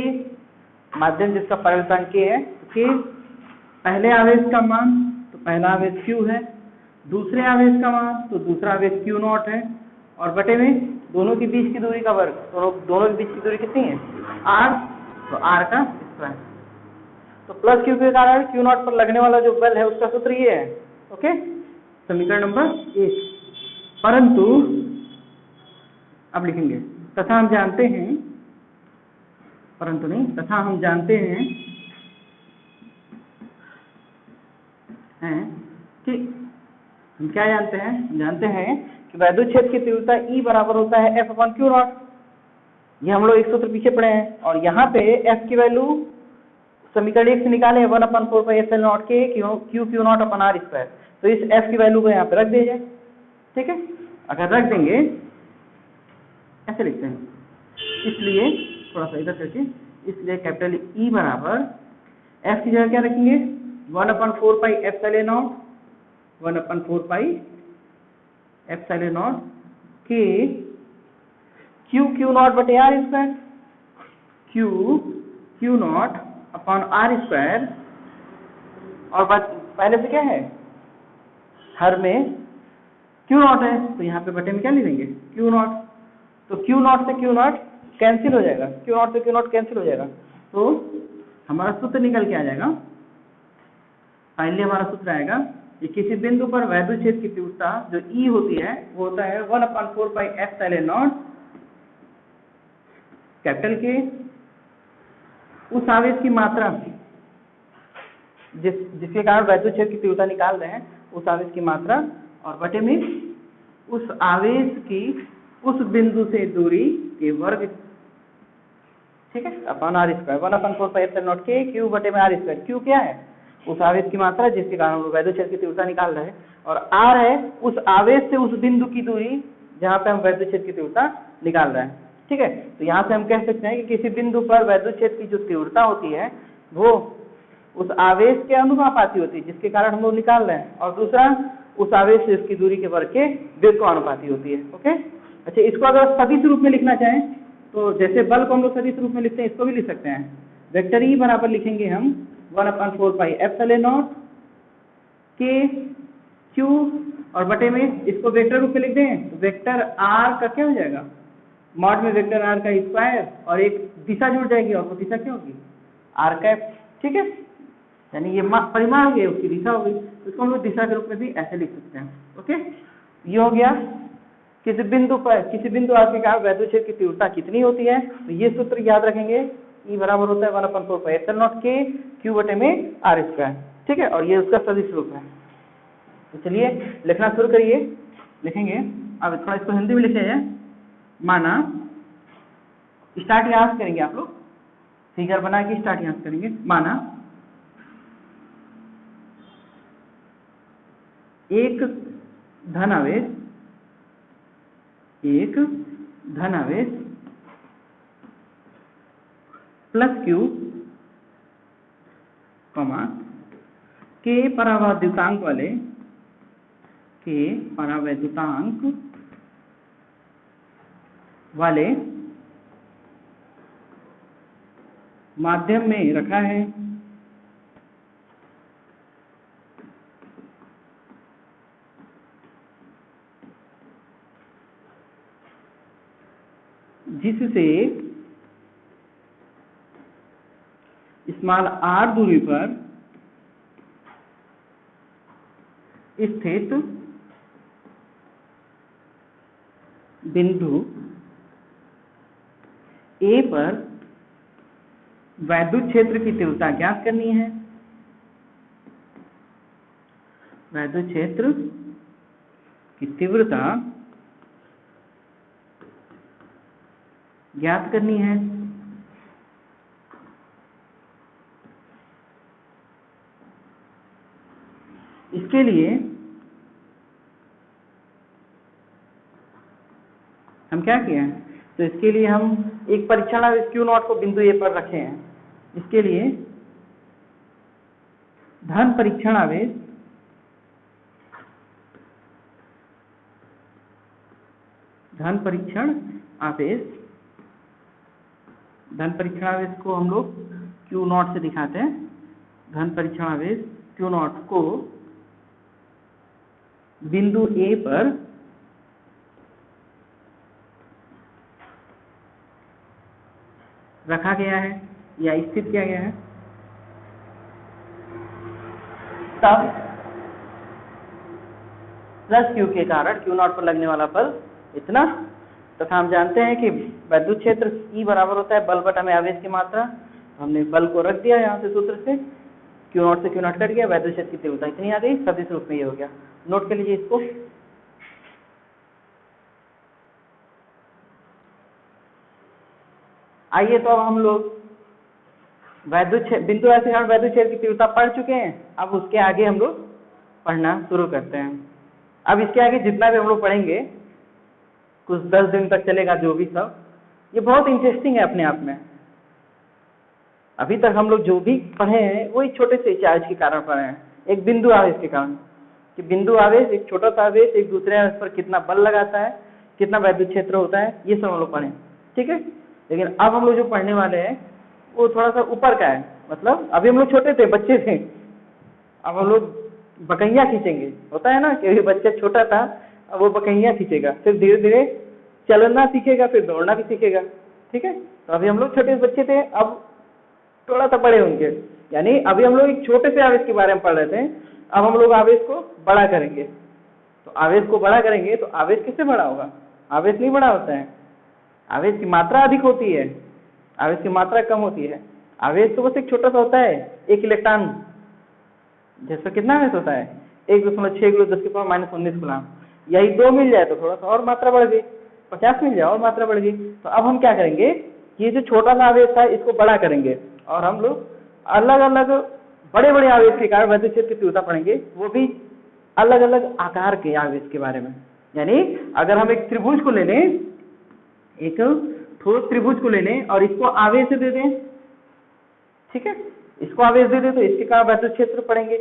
माध्यम जिसका परिवर्तन K है, के पहले आवेश का मान, तो पहला आवेश Q है, दूसरे आवेश का मान, तो दूसरा आवेश Q0 है, और बटे में दोनों के बीच की दूरी का वर्ग, दोनों के बीच की दूरी कितनी है, r, तो r का स्क्वायर। तो प्लस Q के कारण Q0 पर लगने वाला जो बल है उसका सूत्र ये है। ओके, समीकरण नंबर 1। परंतु अब लिखेंगे, तथा हम जानते हैं, परंतु नहीं, तथा हम जानते हैं कि हम क्या जानते हैं, हम जानते हैं कि वैद्युत क्षेत्र की तीव्रता E बराबर होता है F/Q0। ये हम लोग एक सूत्र पीछे पढ़े हैं, और यहाँ पे F की वैल्यू समीकरण 1 से निकाले 1/4 पाई एप्सिलॉन नॉट के Q0/r²। तो इस F की वैल्यू को यहाँ पे रख दीजिए। ठीक है, अगर रख देंगे ऐसे लिखते हैं, इसलिए थोड़ा सा इधर करके, इसलिए कैपिटल E बराबर F की जगह क्या रखेंगे, 1/4 pi epsilon not, 1/4 pi epsilon not के Q0 बटे r², Q0 अपॉन r², और पहले से क्या है, हर में Q0 है, तो यहाँ पे बटे में क्या लिखेंगे, Q0। तो Q0 से Q0 कैंसिल हो जाएगा, Q0 से Q0 कैंसिल हो जाएगा, तो हमारा सूत्र निकल के आ जाएगा। फाइनली हमारा सूत्र आएगा कि किसी बिंदु पर वैद्युत क्षेत्र की तीव्रता जो E होती है वो होता है 1/4 पाई एप्सिलॉन नॉट कैपिटल के, उस आवेश की मात्रा जिसके कारण वैद्युत क्षेत्र की तीव्रता निकाल रहे हैं, उस आवेश की मात्रा, और बटे में उस आवेश की उस बिंदु से दूरी के वर्ग। ठीक है, upon r², 1/4 pi epsilon not के Q बटे में r²। Q क्या है, उस आवेश की मात्रा जिसके कारण हम लोग वैद्युत क्षेत्र की तीव्रता निकाल रहे हैं, और r है उस आवेश से उस बिंदु की दूरी जहां पे हम वैद्युत क्षेत्र की तीव्रता निकाल रहे हैं। ठीक है, तो यहाँ से हम कह सकते हैं कि किसी बिंदु पर वैद्युत क्षेत्र की जो तीव्रता होती है वो उस आवेश के अनुपाती होती है जिसके कारण हम लोग निकाल रहे हैं, और दूसरा उस आवेश से उसकी दूरी के वर्ग के वेग को अनुपाती होती है। ओके, अच्छा, इसको अगर सदिश रूप में लिखना चाहें तो जैसे बल को हम लोग सदिश रूप में लिखते हैं, इसको भी लिख सकते हैं। वेक्टर ई बराबर लिखेंगे हम 1/4 पाई एप्सिलॉन नॉट के क्यू और बटे में इसको वेक्टर रूप में लिख दें तो वेक्टर आर का क्या हो जाएगा, मॉड में वेक्टर आर का स्क्वायर और एक दिशा जुड़ जाएगी और वो दिशा क्या होगी, आर कैप। ठीक है, यानी ये परिमाण हो गया, उसकी दिशा होगी, तो इसको हम लोग दिशा के रूप में भी ऐसे लिख सकते हैं। ओके, ये हो गया किसी बिंदु आर के कारण वैद्युत क्षेत्र की तीव्रता कितनी होती है। तो ये सूत्र याद रखेंगे, ई बराबर होता है 1/4 पाई एप्सिलॉन नॉट के क्यू बटे में आर स्क्वायर। ठीक है, और ये उसका सदिश रूप है। तो चलिए लिखना शुरू करिए, लिखेंगे। अब थोड़ा इसको हिंदी में लिखेंगे। माना, स्टार्ट यहाँ से करेंगे आप लोग, फिगर बना के स्टार्ट यहाँ से करेंगे। माना एक धनावेश प्लस क्यू के परावैद्युतांक वाले माध्यम में रखा है, जिससे स्मॉल r दूरी पर स्थित बिंदु A पर वैद्युत क्षेत्र की तीव्रता ज्ञात करनी है। वैद्युत क्षेत्र की तीव्रता ज्ञात करनी है। इसके लिए हम क्या किए हैं, तो इसके लिए हम एक परीक्षण आवेश क्यू नॉट को बिंदु ए पर रखे हैं। इसके लिए धन परीक्षण आवेश को हम लोग क्यू नॉट से दिखाते हैं। धन परीक्षण आवेश क्यू नॉट को बिंदु ए पर रखा गया है या स्थित किया गया है। तब प्लस क्यू के कारण क्यू नॉट पर लगने वाला बल इतना, तथा हम जानते हैं कि वैद्युत क्षेत्र E बराबर होता है बल बटा में आवेश की मात्रा। हमने बल को रख दिया यहाँ से सूत्र से, क्यू नॉट से क्यू नॉट कट गया, वैद्युत क्षेत्र की तीव्रता इतनी आ गई, सदिश रूप में ये हो गया। नोट कर लीजिए इसको। आइए तो अब हम लोग बिंदु A से हम वैद्युत क्षेत्र की तीव्रता पढ़ चुके हैं। अब उसके आगे हम लोग पढ़ना शुरू करते हैं। अब इसके आगे जितना भी हम लोग पढ़ेंगे, कुछ 10 दिन तक चलेगा जो भी सब, ये बहुत इंटरेस्टिंग है अपने आप में। अभी तक हम लोग जो भी पढ़े हैं वो एक छोटे से चार्ज के कारण पढ़े हैं, एक बिंदु आवेश के कारण, कि बिंदु आवेश एक छोटा सा आवेश एक दूसरे आवेश पर कितना बल लगाता है, कितना वैद्युत क्षेत्र होता है, ये सब हम लोग पढ़े। ठीक है, लेकिन अब हम लोग जो पढ़ने वाले हैं वो थोड़ा सा ऊपर का है। मतलब अभी हम लोग छोटे थे, बच्चे थे, अब हम लोग बकैया खींचेंगे। होता है ना कि अभी बच्चा छोटा था, अब वो बकैया खींचेगा, फिर धीरे धीरे चलना सीखेगा, फिर दौड़ना भी सीखेगा। ठीक है, तो अभी हम लोग छोटे बच्चे थे, अब थोड़ा सा बड़े होंगे। यानी अभी हम लोग एक छोटे से आवेश के बारे में पढ़ रहे थे, अब हम लोग आवेश को बड़ा करेंगे। तो आवेश को बड़ा करेंगे तो आवेश किससे बड़ा होगा? आवेश नहीं बड़ा होता है, आवेश की मात्रा अधिक होती है, आवेश की मात्रा कम होती है। आवेश तो बस एक छोटा सा होता है, एक इलेक्ट्रॉन, जैसा कितना आवेश होता है 1.6 × 10⁻⁻19 कूलम। यही 2 मिल जाए तो थोड़ा सा और मात्रा बढ़ गई, 50 मिल जाए और मात्रा बढ़ गई। तो अब हम क्या करेंगे, ये जो छोटा सा आवेश था इसको बड़ा करेंगे, और हम लोग अलग अलग बड़े बड़े आवेश के कारण वैद्युत क्षेत्र की तीव्रता पढ़ेंगे, वो भी अलग अलग आकार के आवेश के बारे में। यानी अगर हम एक त्रिभुज को ले लें, एक ठोस त्रिभुज को ले लें और इसको आवेश दे दें, ठीक है, इसको आवेश दे दें तो इसके कारण वैद्युत क्षेत्र पढ़ेंगे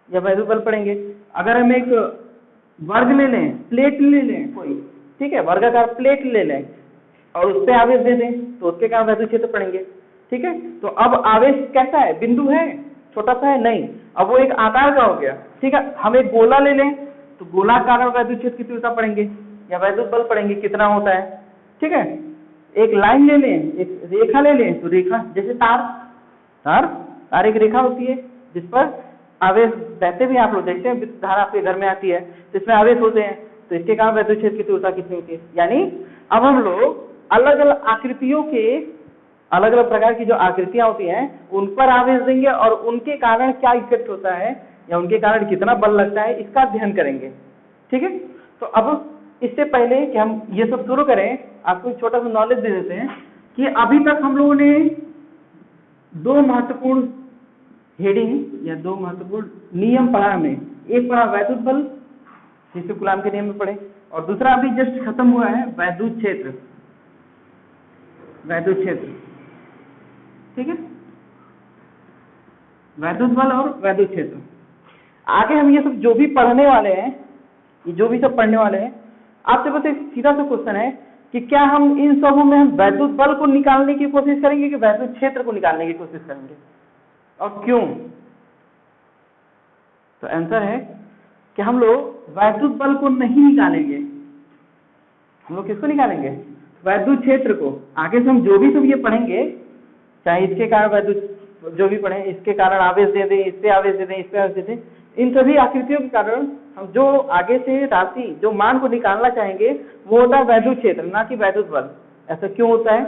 या वैद्युत बल पढ़ेंगे। अगर हम एक वर्ग ले लें, प्लेट ले लें कोई, ठीक है, वर्गाकार प्लेट ले लें और उस पे आवेश दे दें तो उसके कारण वैद्युत क्षेत्र पढ़ेंगे। ठीक है, तो अब आवेश कैसा है, बिंदु है, छोटा सा है नहीं, अब वो एक आकार का हो गया। ठीक है, हम एक गोला ले लें तो गोलाकार में वैद्युत क्षेत्र की तीव्रता पढ़ेंगे या वैद्युत बल पढ़ेंगे कितना होता है। ठीक है, एक लाइन ले लें, एक रेखा ले लें तो रेखा जैसे तार एक रेखा होती है जिस पर आवेश बहते भी आप लोग देखते हैं, धारा आपके घर में आती है तो इसमें आवेश होते हैं, तो इसके कारण वैद्युत क्षेत्र की तीव्रता कितनी होती है। यानी अब हम लोग अलग अलग आकृतियों के अलग अलग प्रकार की जो आकृतियां होती हैं उन पर आवेश देंगे और उनके कारण क्या इफेक्ट होता है या उनके कारण कितना बल लगता है इसका अध्ययन करेंगे। ठीक है, तो अब इससे पहले कि हम ये सब शुरू करें आपको एक छोटा सा नॉलेज दे देते हैं कि अभी तक हम लोगों ने दो महत्वपूर्ण हेडिंग या दो महत्वपूर्ण नियम पढ़ा हमें। एक पढ़ा वैद्युत बल जिसे कूलाम के नियम में पढ़े, और दूसरा अभी जस्ट खत्म हुआ है वैद्युत क्षेत्र। ठीक है, वैद्युत बल और वैद्युत क्षेत्र। आगे हम ये सब जो भी पढ़ने वाले हैं, ये जो भी सब पढ़ने वाले हैं, आपसे बस एक सीधा सा क्वेश्चन है कि क्या हम इन सबों में हम वैद्युत बल को निकालने की कोशिश करेंगे कि वैद्युत क्षेत्र को निकालने की कोशिश करेंगे, और क्यों? तो आंसर है कि हम लोग वैद्युत बल को नहीं निकालेंगे। हम लोग किसको निकालेंगे? वैद्युत क्षेत्र को। आगे से हम जो भी सब ये पढ़ेंगे, चाहे इसके कारण वैद्युत जो भी पढ़े, इसके कारण आवेश दे दें, इससे आवेश दे दें, इससे आवेश दे दें, इन सभी आकृतियों के कारण हम जो आगे से राशि जो मान को निकालना चाहेंगे वो होता है वैद्युत क्षेत्र, ना कि वैद्युत बल। ऐसा क्यों होता है?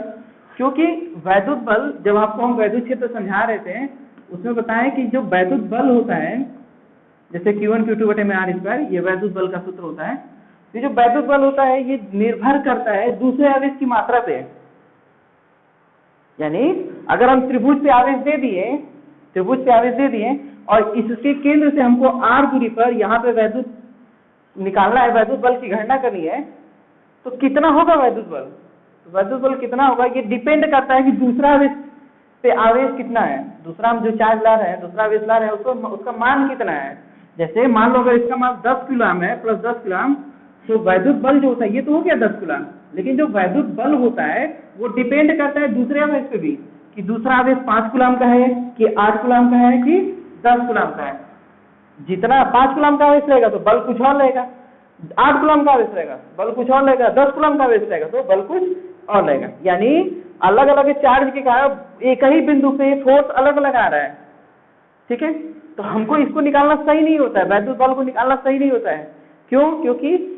क्योंकि वैद्युत बल, जब आपको हम वैद्युत क्षेत्र समझा रहे थे उसमें बताया कि जो वैद्युत बल होता है जैसे Q1 Q2 बटे में R², ये वैद्युत बल का सूत्र होता है। ये जो वैद्युत बल होता है ये निर्भर करता है दूसरे आवेश की मात्रा पे। यानी अगर हम त्रिभुज पे आवेश दे दिए और इसके केंद्र से हमको R दूरी पर यहाँ पे वैद्युत निकालना है, वैद्युत बल की गणना करनी है, तो कितना होगा वैद्युत बल? तो वैद्युत बल कितना होगा ये डिपेंड करता है कि दूसरा आवेश पे आवेश कितना है, दूसरा हम जो चार्ज ला रहे हैं, दूसरा आवेश ला रहे हैं, उसका मान कितना है। जैसे मान लो अगर इसका मान 10 कूलाम है प्लस 10 कूलाम, तो वैद्युत बल जो होता है ये तो हो गया 10 कूलाम, लेकिन जो वैद्युत बल होता है वो डिपेंड करता है दूसरे आवेश पे भी, कि दूसरा आवेश 5 कूलाम का है कि 8 कूलाम का है कि 10 कूलाम का है। जितना 5 कूलाम का आवेश रहेगा तो बल कुछ और रहेगा, 8 कूलाम का आवेश रहेगा बल कुछ और रहेगा, 10 कूलाम का आवेश रहेगा तो बल कुछ और रहेगा। यानी अलग अलग चार्ज के कारण एक ही बिंदु पे फोर्स अलग अलग आ रहा है। ठीक है, तो हमको इसको निकालना सही नहीं होता है, वैद्युत बल को निकालना सही नहीं होता है। क्यों? क्योंकि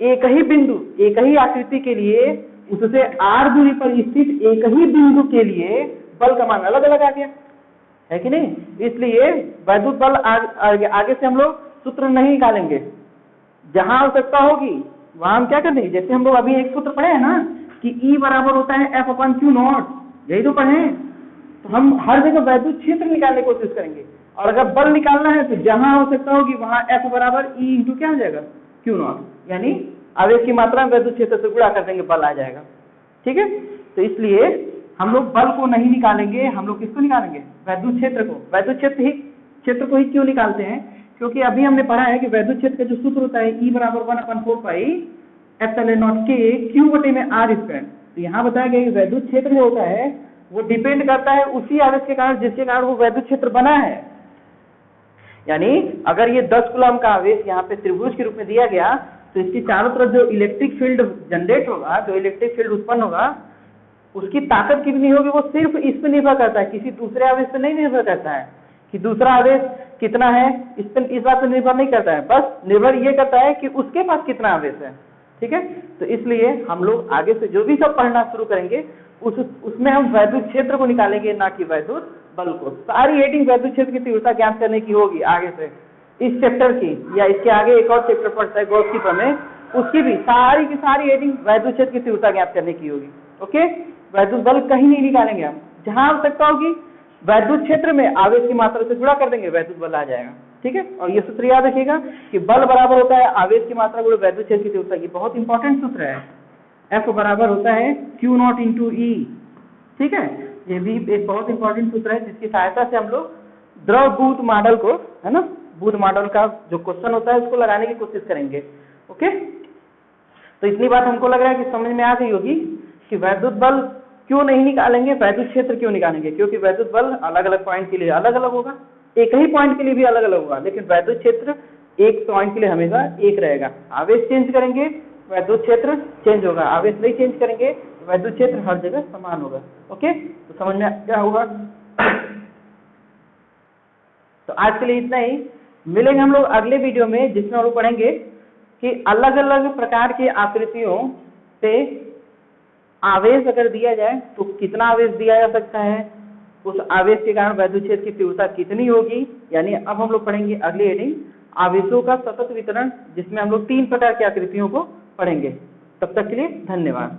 एक ही बिंदु, एक ही आकृति के लिए उससे R दूरी पर स्थित एक ही बिंदु के लिए बल का मान अलग अलग आ गया है कि नहीं। इसलिए वैद्युत बल आगे से हम लोग सूत्र नहीं निकालेंगे, जहां आवश्यकता होगी वहां हम क्या करेंगे। जैसे हम लोग अभी एक सूत्र पढ़े हैं ना कि E बराबर होता है F/Q0, यही तो पढ़े। तो हम हर जगह वैद्युत क्षेत्र निकालने की कोशिश करेंगे, और अगर बल निकालना है तो जहां आवश्यकता होगी वहां F बराबर E इंटू क्या हो जाएगा Q0, यानी आवेश की मात्रा में वैद्युत क्षेत्र से गुणा कर देंगे, बल आ जाएगा। ठीक है, तो इसलिए हम लोग बल को नहीं निकालेंगे, हम लोग किसको निकालेंगे? वैद्युत क्षेत्र को। वैद्युत क्षेत्र को ही क्यों निकालते हैं? क्योंकि अभी हमने पढ़ा है कि वैद्युत क्षेत्र का जो सूत्र होता है E बराबर 1/4 pi epsilon not K Q बटे में R²। तो यहाँ बताया गया कि वैद्युत क्षेत्र जो होता है वो डिपेंड करता है उसी आवेश के कारण जिसके कारण वो वैद्युत क्षेत्र बना है। यानी अगर ये 10 कूलाम का आवेश यहाँ पे त्रिभुज के रूप में दिया गया तो इसके चारों तरफ जो इलेक्ट्रिक फील्ड जनरेट होगा, जो इलेक्ट्रिक फील्ड उत्पन्न होगा, उसकी ताकत कितनी होगी वो सिर्फ इस पर निर्भर करता है, किसी दूसरे आवेश पर नहीं निर्भर करता है कि दूसरा आवेश कितना है, इस बात पर निर्भर नहीं करता है। बस निर्भर ये करता है कि उसके पास कितना आवेश है। ठीक है, तो इसलिए हम लोग आगे से जो भी सब पढ़ना शुरू करेंगे उसमें हम वैद्युत क्षेत्र को निकालेंगे, ना कि वैद्युत बल को। सारी हेडिंग वैद्युत क्षेत्र की तीव्रता ज्ञात करने की होगी आगे से, इस चैप्टर की या इसके आगे एक और चैप्टर पढ़ता है गॉस की प्रमेय, उसकी भी सारी की सारी हेडिंग वैद्युत क्षेत्र की तीव्रता ज्ञात करने की होगी। ओके, वैद्युत बल कहीं नहीं निकालेंगे हम, जहां आवश्यकता होगी वैद्युत क्षेत्र में आवेश की मात्रा से गुणा कर देंगे, वैद्युत बल आ जाएगा। ठीक है, और ये सूत्र याद रखिएगा कि बल बराबर होता है आवेश की मात्रा गुणा वैद्युत क्षेत्र की तीव्रता। ये बहुत इंपॉर्टेंट सूत्र है। F बराबर होता है Q0 इंटू E। ठीक है, ये भी एक बहुत इंपॉर्टेंट सूत्र है जिसकी सहायता से हम लोग द्रव बूथ मॉडल को, है ना, बूथ मॉडल का जो क्वेश्चन होता है उसको लगाने की कोशिश करेंगे। ओके, तो इतनी बात हमको लग रहा है कि समझ में आ गई होगी कि वैद्युत बल क्यों नहीं निकालेंगे, वैद्युत क्षेत्र क्यों निकालेंगे, क्योंकि वैद्युत बल अलग अलग पॉइंट के लिए अलग अलग होगा, एक ही पॉइंट के लिए भी अलग अलग होगा, लेकिन वैद्युत क्षेत्र एक पॉइंट के लिए हमेशा एक रहेगा। आवेश चेंज करेंगे वैद्युत क्षेत्र चेंज होगा, आवेश नहीं चेंज करेंगे वैद्युत क्षेत्र हर जगह समान होगा। ओके, तो समझ में क्या होगा। तो आज के लिए इतना ही, मिलेंगे हम लोग अगले वीडियो में जिसमें हम लोग पढ़ेंगे कि अलग अलग प्रकार की आकृतियों से आवेश अगर दिया जाए तो कितना आवेश दिया जा सकता है, उस आवेश के कारण वैद्युत क्षेत्र की तीव्रता कितनी होगी। यानी अब हम लोग पढ़ेंगे अगली हेडिंग आवेशों का सतत वितरण, जिसमें हम लोग 3 प्रकार की आकृतियों को पढ़ेंगे। तब तक के लिए धन्यवाद।